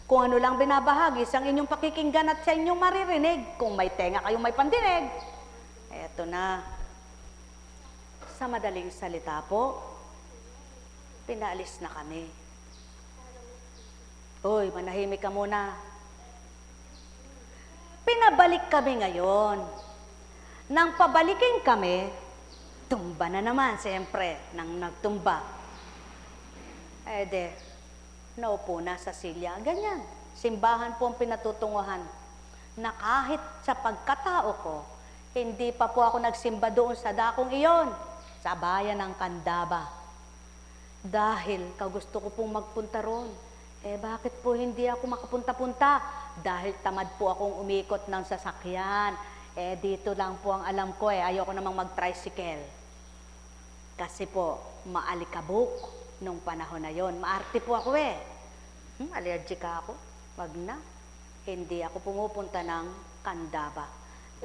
Kung ano lang binabahagi sa inyong pakikinggan at sa inyong maririnig. Kung may tenga kayong may pandinig. Eto na. Sa madaling salita po, pinaalis na kami. Uy, manahimik ka muna. Pinabalik kami ngayon. Nang pabalikin kami, tumba na naman, siyempre, nang nagtumba. Naupo na sa silya. Ganyan, simbahan po ang pinatutunguhan. Na kahit sa pagkatao ko, hindi pa po ako nagsimba doon sa dakong iyon, sa bayan ng Candaba. Dahil kagusto ko pong magpunta roon. Bakit po hindi ako makapunta-punta? Dahil tamad po akong umikot ng sasakyan. Dito lang po ang alam ko ayoko namang mag-tricycle. Kasi po, maalikabok nung panahon na yon. Maarte po ako allergic ako. Wag na. Hindi ako pumupunta ng Candaba.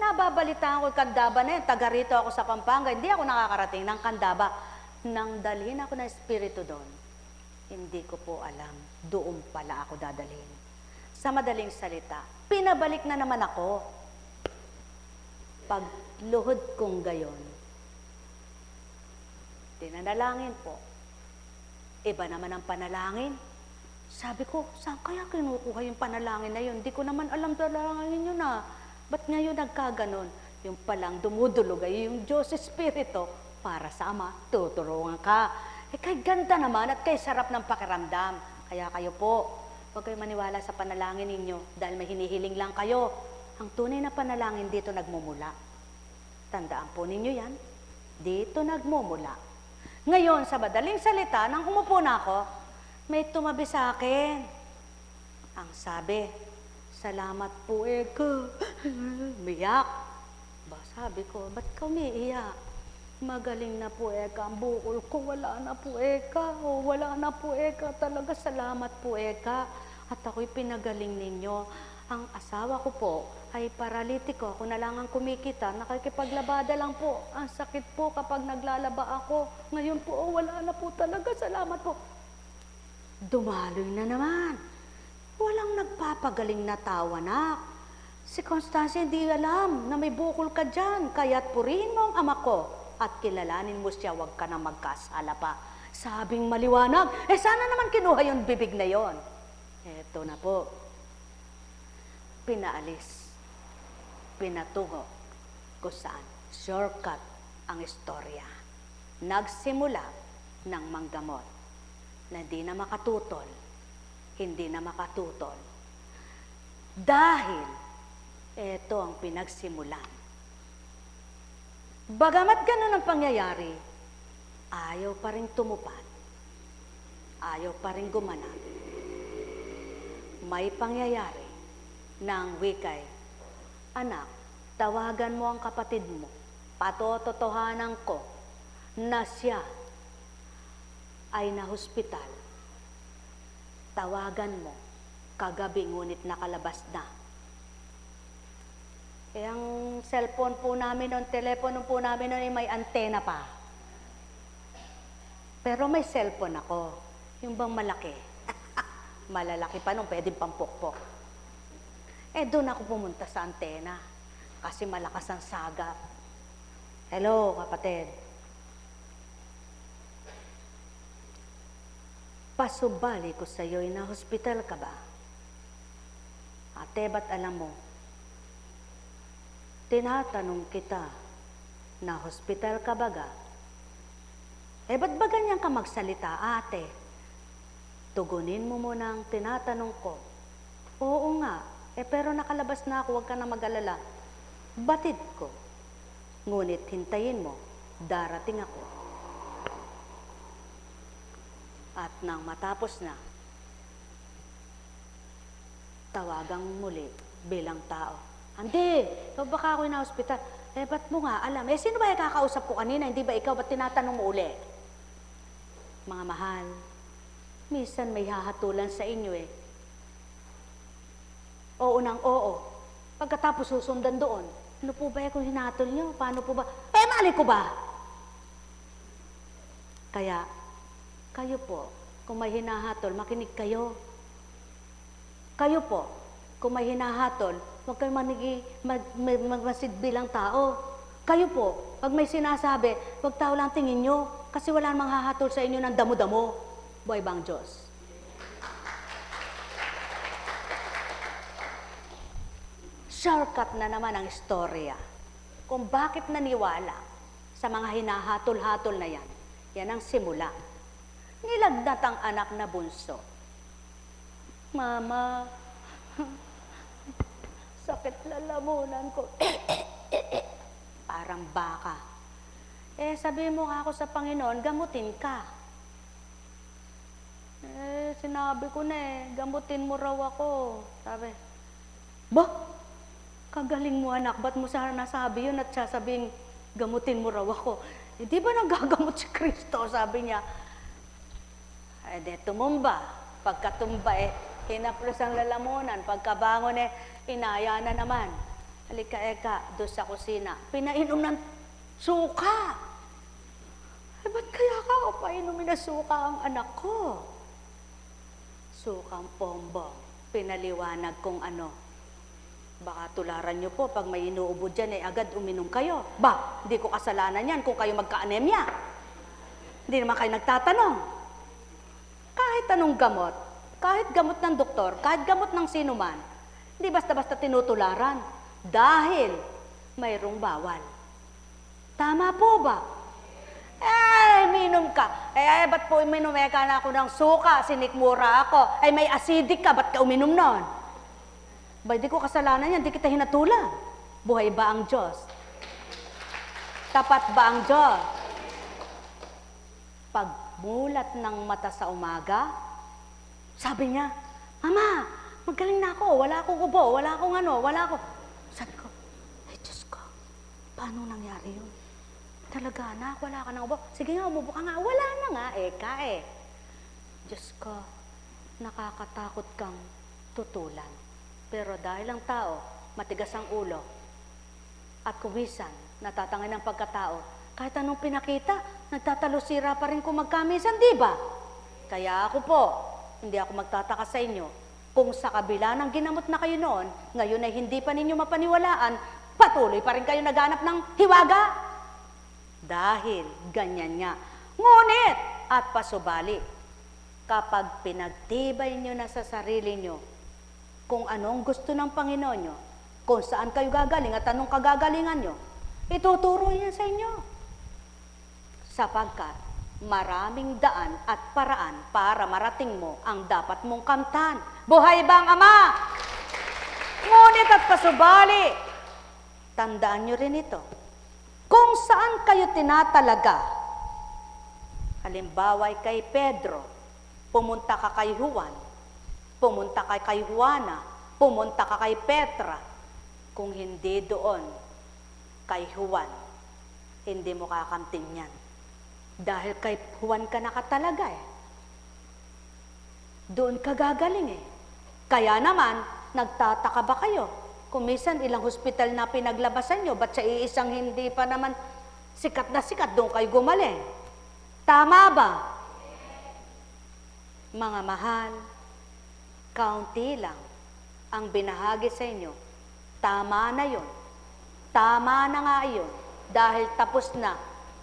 Nababalitaan ko yung Candaba na yun. Taga rito ako sa Pampanga. Hindi ako nakakarating ng Candaba. Nang dalhin ako ng espiritu doon, hindi ko po alam. Doon pala ako dadalhin. Sa madaling salita, pinabalik na naman ako. Pagluhod kong gayon, tinanalangin po. Iba naman ang panalangin. Sabi ko, saan kaya kinukuha yung panalangin na yun? Di ko naman alam dalangin yun na. Ba't ngayon nagkaganon? Yung palang dumudulog ay yung Diyos Espiritu para sa Ama, tutulungan ka. Kay ganda naman at kay sarap ng pakiramdam. Kaya kayo po, huwag kayo maniwala sa panalangin ninyo dahil may hinihiling lang kayo. Ang tunay na panalangin dito nagmumula. Tandaan po ninyo yan. Dito nagmumula. Ngayon, sa madaling salita, nang umupo na ako, may tumabi sa akin. Ang sabi, salamat po, Eka. Umiyak. Sabi ko, ba't ka umiiyak? Magaling na po, Eka. Ang bukol ko, wala na po, Eka. Wala na po, Eka. Talaga, salamat po, Eka. At ako'y pinagaling ninyo. Ang asawa ko po ay paralitiko. Ako na lang ang kumikita. Nakikipaglabada lang po. Ang sakit po kapag naglalaba ako. Ngayon po, wala na po talaga. Salamat po. Dumaloy na naman. Walang nagpapagaling na tawa na. Si Constancia hindi alam na may bukol ka dyan. Kaya't purihin mo ang ama ko at kilalanin mo siya, huwag ka na magkasala pa. Sabing maliwanag, sana naman kinuha yung bibig na yon. Eto na po. Pinaalis. Pinatungo kung saan shortcut ang istorya. Nagsimula ng manggamot na hindi na makatutol. Hindi na makatutol. Dahil ito ang pinagsimulan. Bagamat ganun ang pangyayari, ayaw pa rin tumupad. Ayaw pa rin gumanap. May pangyayari ng wikay, anak, tawagan mo ang kapatid mo. Patototohanan ko na siya ay nahospital. Tawagan mo kagabi ngunit nakalabas na. Ang cellphone po namin noon, telepono po namin noon ay may antena pa. Pero may cellphone ako. Yung bang malaki. Malalaki pa nung pwedeng pampukpok. Doon ako pumunta sa antena. Kasi malakas ang sagat. Hello, kapatid. Pasubali ko sa'yo, na-hospital ka ba? Ate, ba't alam mo? Tinatanong kita, na-hospital ka ba ga? ba't ba ganyan ka magsalita, ate? Tugunin mo muna ang tinatanong ko. Oo nga, pero nakalabas na ako, huwag ka na mag-alala. Batid ko. Ngunit hintayin mo, darating ako. At nang matapos na, tawagang muli bilang tao. Hindi, baka ako'y na-hospital. Ba't mo nga alam? Sino ba yung kakausap ko kanina? Hindi ba ikaw? Ba't tinatanong mo uli? Mga mahal, minsan may hahatulan sa inyo Oo nang oo. Pagkatapos susundan doon, ano po ba kung hinahatol nyo? Paano po ba? Mali ko ba? Kaya, kayo po, kung may hinahatol, makinig kayo. Kayo po, kung may hinahatol, huwag kayo magmasid bilang tao. Kayo po, pag may sinasabi, huwag tao lang tingin nyo, kasi wala namang hahatol sa inyo ng damo-damo. Buhay bang Diyos? Shortcut na naman ang istorya kung bakit naniwala sa mga hinahatol-hatol na yan. Yan ang simula. Nilagnat ang anak na bunso. Mama, sakit lalamunan ko. Parang baka. Sabi mo nga ako sa Panginoon, gamutin ka. Sinabi ko na gamutin mo raw ako. Sabi, kagaling mo anak, ba't mo sana nasabi yun at sasabing gamutin mo raw ako? Di ba nagagamot si Kristo? Sabi niya, tumumba. Pagkatumba hinaplos ang lalamunan. Pagkabangon inaya na naman. Halika doon sa kusina. Pinainom ng suka. Ba't kaya ka ako painumin na suka ang anak ko? Sukang pombong. Pinaliwanag kung ano. Baka tularan nyo po, pag may inuubo dyan, agad uminom kayo. Hindi ko kasalanan yan kung kayo magka-anemia. Hindi naman kayo nagtatanong. Kahit anong gamot, kahit gamot ng doktor, kahit gamot ng sinuman, hindi basta-basta tinutularan. Dahil mayroong bawal. Tama po ba? Minom ka. Ba't po uminom ka na ako ng suka? Sinikmura ako. May acidic ka, ba't ka uminom nun? Di ko kasalanan yan, di kita hinatulan. Buhay ba ang Diyos? Tapat ba ang Diyos? Pagmulat ng mata sa umaga, sabi niya, Mama, magaling na ako, wala akong ubo, wala akong wala ako. Sabi ko, Diyos ko, paano nangyari yun? Talaga anak, wala ka ng ubo. Sige nga, umubo ka nga. Wala na nga, Diyos ko, nakakatakot kang tutulan. Pero dahil ang tao, matigas ang ulo, at kumisan, natatangay ng pagkatao, kahit anong pinakita, nagtatalusira pa rin kung magkamisan, di ba? Kaya ako po, hindi ako magtataka sa inyo, kung sa kabila ng ginamot na kayo noon, ngayon ay hindi pa ninyo mapaniwalaan, patuloy pa rin kayo naghanap ng hiwaga. Dahil ganyan nga. Ngunit, at pasubali, kapag pinagtibay nyo na sa sarili nyo, kung anong gusto ng Panginoon nyo, kung saan kayo gagaling at anong kagagalingan nyo, ituturo niya sa inyo. Sapagkat maraming daan at paraan para marating mo ang dapat mong kamtan. Buhay bang Ama? Ngunit at pasubali, tandaan nyo rin ito. Kung saan kayo tinatalaga, halimbawa kay Pedro, pumunta ka kay Juan, pumunta ka kay Juana, pumunta ka kay Petra. Kung hindi doon, kay Juan, hindi mo kakamtin yan. Dahil kay Juan ka nakatalaga Doon ka gagaling Kaya naman, nagtataka ba kayo? Kung minsan ilang hospital na pinaglabasan nyo, ba't sa iisang hindi pa naman sikat na sikat, doon kayo gumaling? Tama ba? Mga mahal, kaunti lang ang binahagi sa inyo. Tama na yun. Tama na nga yun. Dahil tapos na,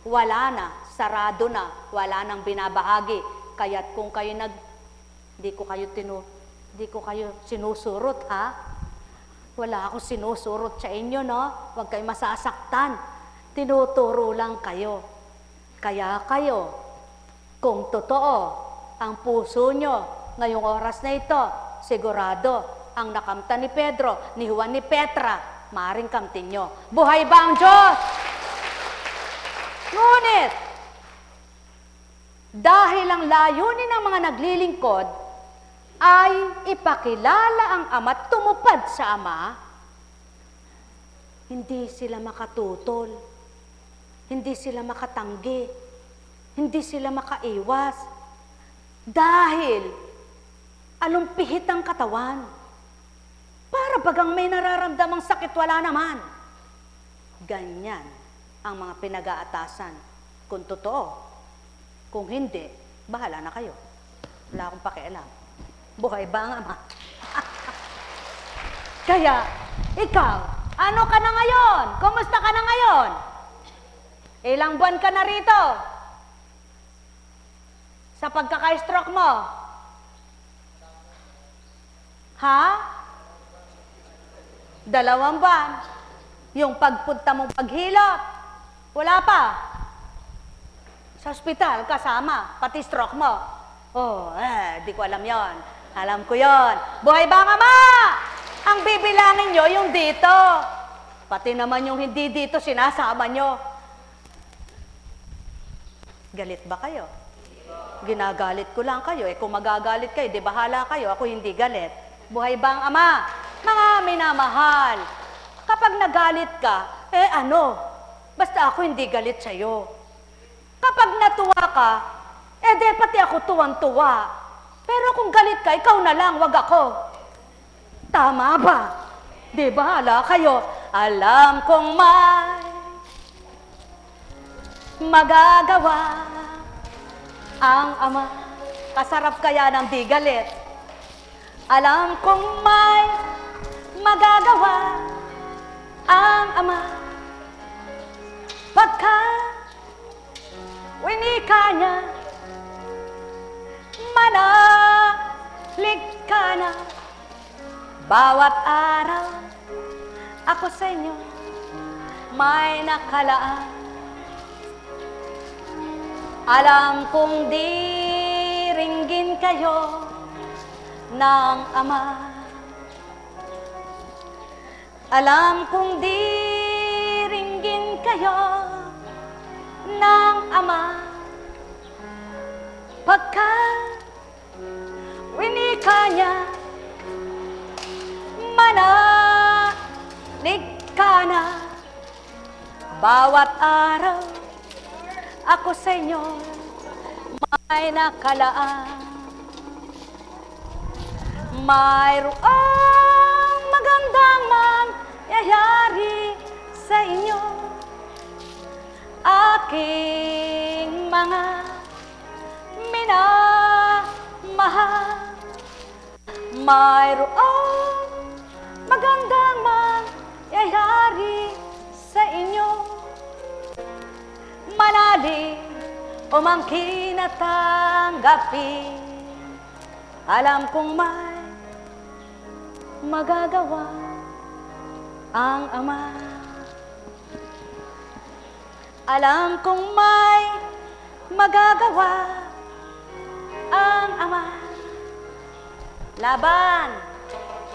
wala na, sarado na, wala nang binabahagi. Kaya't kung kayo di ko kayo sinusurot, ha? Wala akong sinusurot sa inyo, no? Huwag kayo masasaktan. Tinuturo lang kayo. Kaya kayo, Kung totoo ang puso nyo ngayong oras na ito, sigurado ang nakamta ni Pedro, ni Juan, ni Petra, maaaring kamtin nyo. Buhay ba ang Diyos? Ngunit, dahil ang layunin ng mga naglilingkod ay ipakilala ang Ama, tumupad sa Ama, hindi sila makatutol, hindi sila makatanggi, hindi sila makaiwas. Dahil alumpihit ang katawan, para bagang may nararamdamang sakit, wala naman. Ganyan ang mga pinag-aatasan. Kung totoo, kung hindi, bahala na kayo. Wala akong pakialam. Buhay ba ang Ama? Kaya, ikaw, ano ka na ngayon? Kumusta ka na ngayon? Ilang buwan ka na rito? Sa pagkaka-stroke mo? Ha? 2 buwan. Yung pagpunta mong paghilot, wala pa. Sa ospital, kasama, pati stroke mo. Oh, di ko alam yon. Alam ko yon. Buhay ba ang Ama? Ang bibilangin nyo yung dito. Pati naman yung hindi dito, sinasama nyo. Galit ba kayo? Ginagalit ko lang kayo. Kung magagalit kayo, di bahala kayo. Ako hindi galit. Buhay ba ang Ama? Mga minamahal, kapag nagalit ka, basta ako hindi galit sa'yo. Kapag natuwa ka, pati ako tuwang-tuwa. Pero kung galit ka, ikaw na lang, wag ako. Tama ba? Di bahala kayo. Alam kong may magagawa ang Ama. Kasarap kaya ng di galit. Alam kong may magagawa ang Ama. Pagka winika niya, manalig ka na. Bawat araw ako sa inyo may nakalaan. Alam kong diringgin kayo ng Ama. Alam kong diringgin kayo ng Ama. Pagka winika niya, manalig ka na. Bawat araw ako sa inyo may nakalaan. Mayroong magandang mangyayari sa inyo, aking mga minamahal. Mayroong magandang mangyayari sa inyo, manalig o mangkin at tanggapin. Alam kong may magagawa ang Ama. Alam kong may magagawa ang Ama. Laban,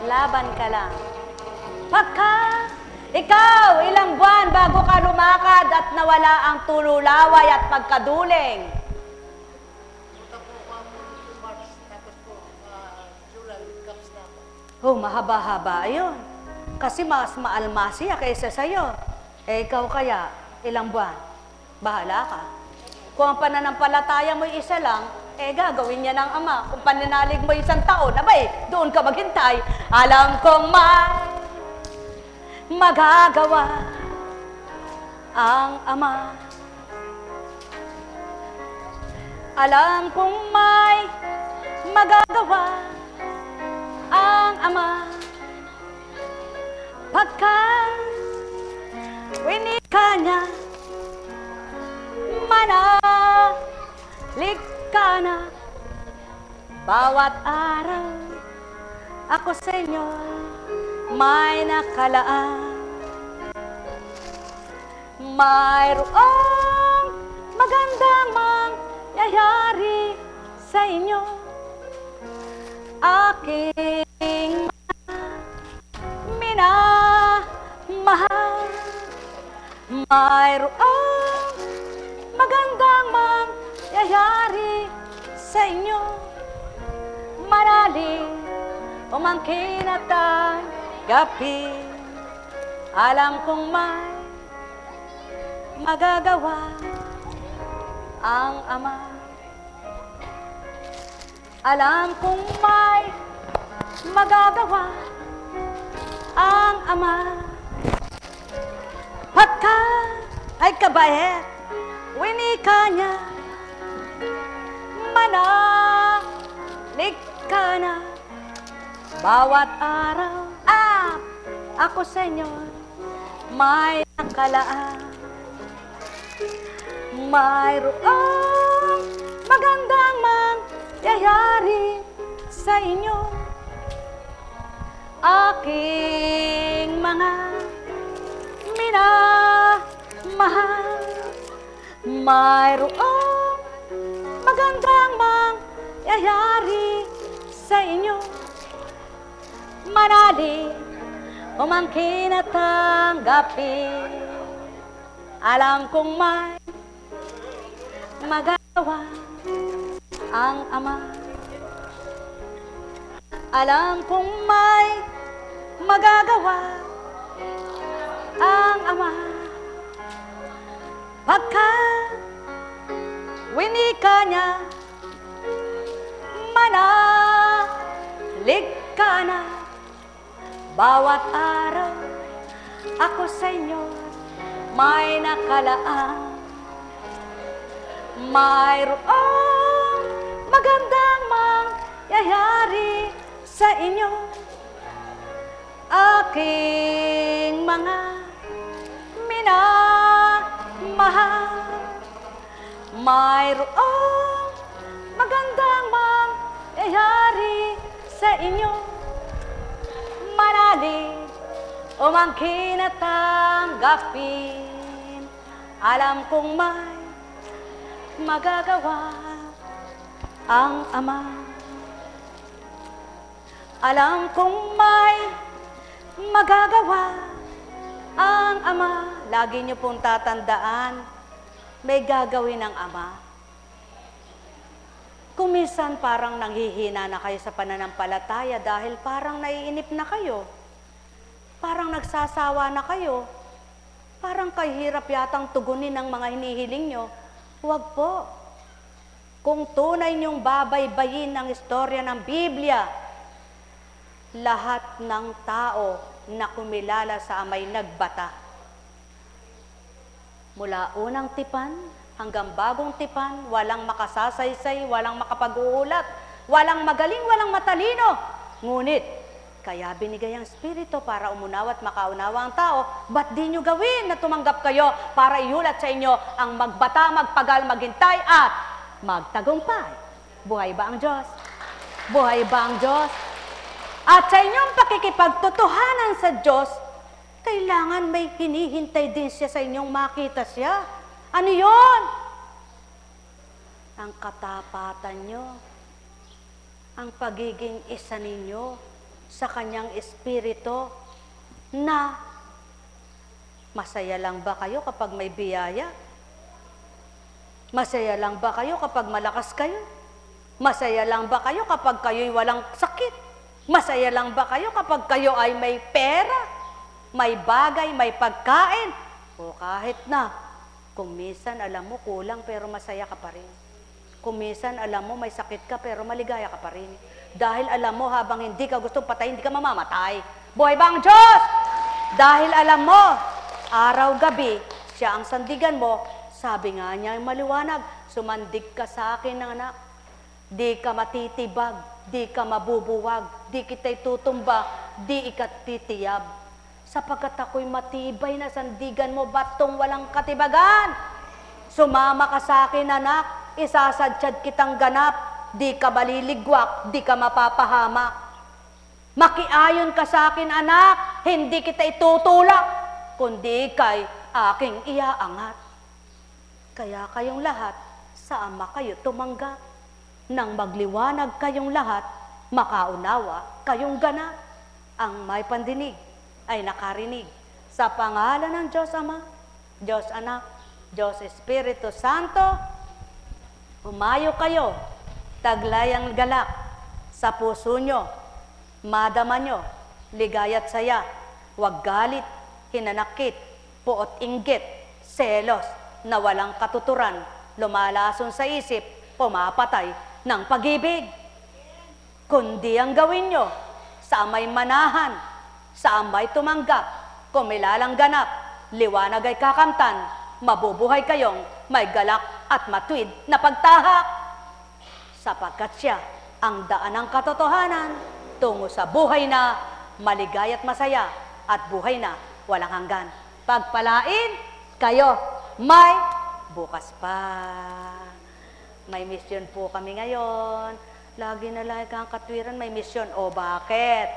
laban ka lang. Pagka ikaw, ilang buwan bago ka lumakad at nawala ang tululaway at pagkaduling. Oh, mahaba-haba yun. Kasi mas maalmasya kaysa sa'yo. Ikaw kaya, ilang buwan? Bahala ka. Kung ang pananampalataya mo isa lang, gagawin niya ng Ama. Kung pananalig mo 1 taon, doon ka maghintay. Alam kong may magagawa ang Ama. Alam kong may magagawa ang Ama. Pagka winika niya, manalig ka na. Bawat araw ako sa inyo may nakalaan. Mayroong magandang yayari sa inyo. Aking minamahal, mayroong magandang mangyayari sa inyo. Maraling umangkin at tanggapin, alam kong may magagawa ang Ama. Alam kong may magagawa ang Ama. Pagka ay kabait, winika niya, manalig ka na. Bawat araw, ako sa inyo may nakalaan. Mayroong magandang mangyayari sa inyo. Aking mga minamahal, mayroong magandang mangyayari sa inyo. Manalig, umangkin at tanggapin, alam kong may magagawa ang Ama. Alam kong may magagawa ang Ama. Pagka winika niya, manalig ka na. Bawat araw, ako sa inyo may nakalaan. Mayroong magandang mangyayari sa inyo. Aking mga minamahal, mayroong magandang mangyayari sa inyo. Manalig, umangkin at tanggapin, alam kong may magagawa ang Ama. Alam kong may magagawa ang Ama. Lagi niyo pong tatandaan, may gagawin ang Ama. Kung minsan parang nanghihina na kayo sa pananampalataya dahil parang naiinip na kayo, parang nagsasawa na kayo, parang kahirap yatang tugunin ang mga hinihiling nyo, huwag po. Kung tunay niyong babaybayin ang istorya ng Biblia, lahat ng tao na kumilala sa Ama'y nagbata. Mula unang tipan hanggang bagong tipan, walang makasasaysay, walang makapag-uulat, walang magaling, walang matalino. Ngunit, kaya binigay ang Espiritu para umunawa at makaunawa ang tao. Ba't di nyo gawin na tumanggap kayo para iulat sa inyo ang magbata, magpagal, maghintay at magtagumpay? Buhay ba ang Diyos? Buhay ba ang Diyos? At sa inyong pakikipagtotohanan sa Diyos, kailangan may hinihintay din siya sa inyong makita siya. Ano yun? Ang katapatan nyo, ang pagiging isa ninyo sa kanyang Espiritu, na masaya lang ba kayo kapag may biyaya? Masaya lang ba kayo kapag malakas kayo? Masaya lang ba kayo kapag kayo'y walang sakit? Masaya lang ba kayo kapag kayo ay may pera, may bagay, may pagkain? O kahit na, kung minsan alam mo kulang pero masaya ka pa rin. Kung minsan alam mo may sakit ka pero maligaya ka pa rin. Dahil alam mo habang hindi ka gustong patay, hindi ka mamamatay. Buhay ba ang Diyos? Dahil alam mo, araw-gabi, siya ang sandigan mo. Sabi nga niya yung maliwanag, sumandig ka sa akin, anak. Di ka matitibag, di ka mabubuwag, di kita'y tutumba, di ikatitiyab. Sapagkat ako'y matibay na sandigan mo, batong walang katibagan. Sumama ka sa akin, anak, isasadyad kitang ganap, di ka maliligwak, di ka mapapahamak. Makiayon ka sa akin, anak, hindi kita itutulak, kundi kay aking iaangat. Kaya kayong lahat, sa Ama kayo tumanggap. Nang magliwanag kayong lahat, makaunawa kayong ganap. Ang may pandinig ay nakarinig. Sa pangalan ng Diyos Ama, Diyos Anak, Diyos Espiritu Santo, humayo kayo, taglay ang galak sa puso nyo, madama nyo, ligaya't saya, huwag galit, hinanakit, puot inggit, selos, na walang katuturan, lumalason sa isip, pumapatay ng pag-ibig. Kundi ang gawin nyo, sa amay manahan, sa amay tumanggap, kumilalang ganap, liwanag ay kakamtan, mabubuhay kayong may galak at matuwid na pagtahak. Sapagkat siya ang daan ng katotohanan tungo sa buhay na maligay at masaya at buhay na walang hanggan. Pagpalain kayo may bukas pa. May mission po kami ngayon. Lagi na lagi ang katwiran may mission. O bakit?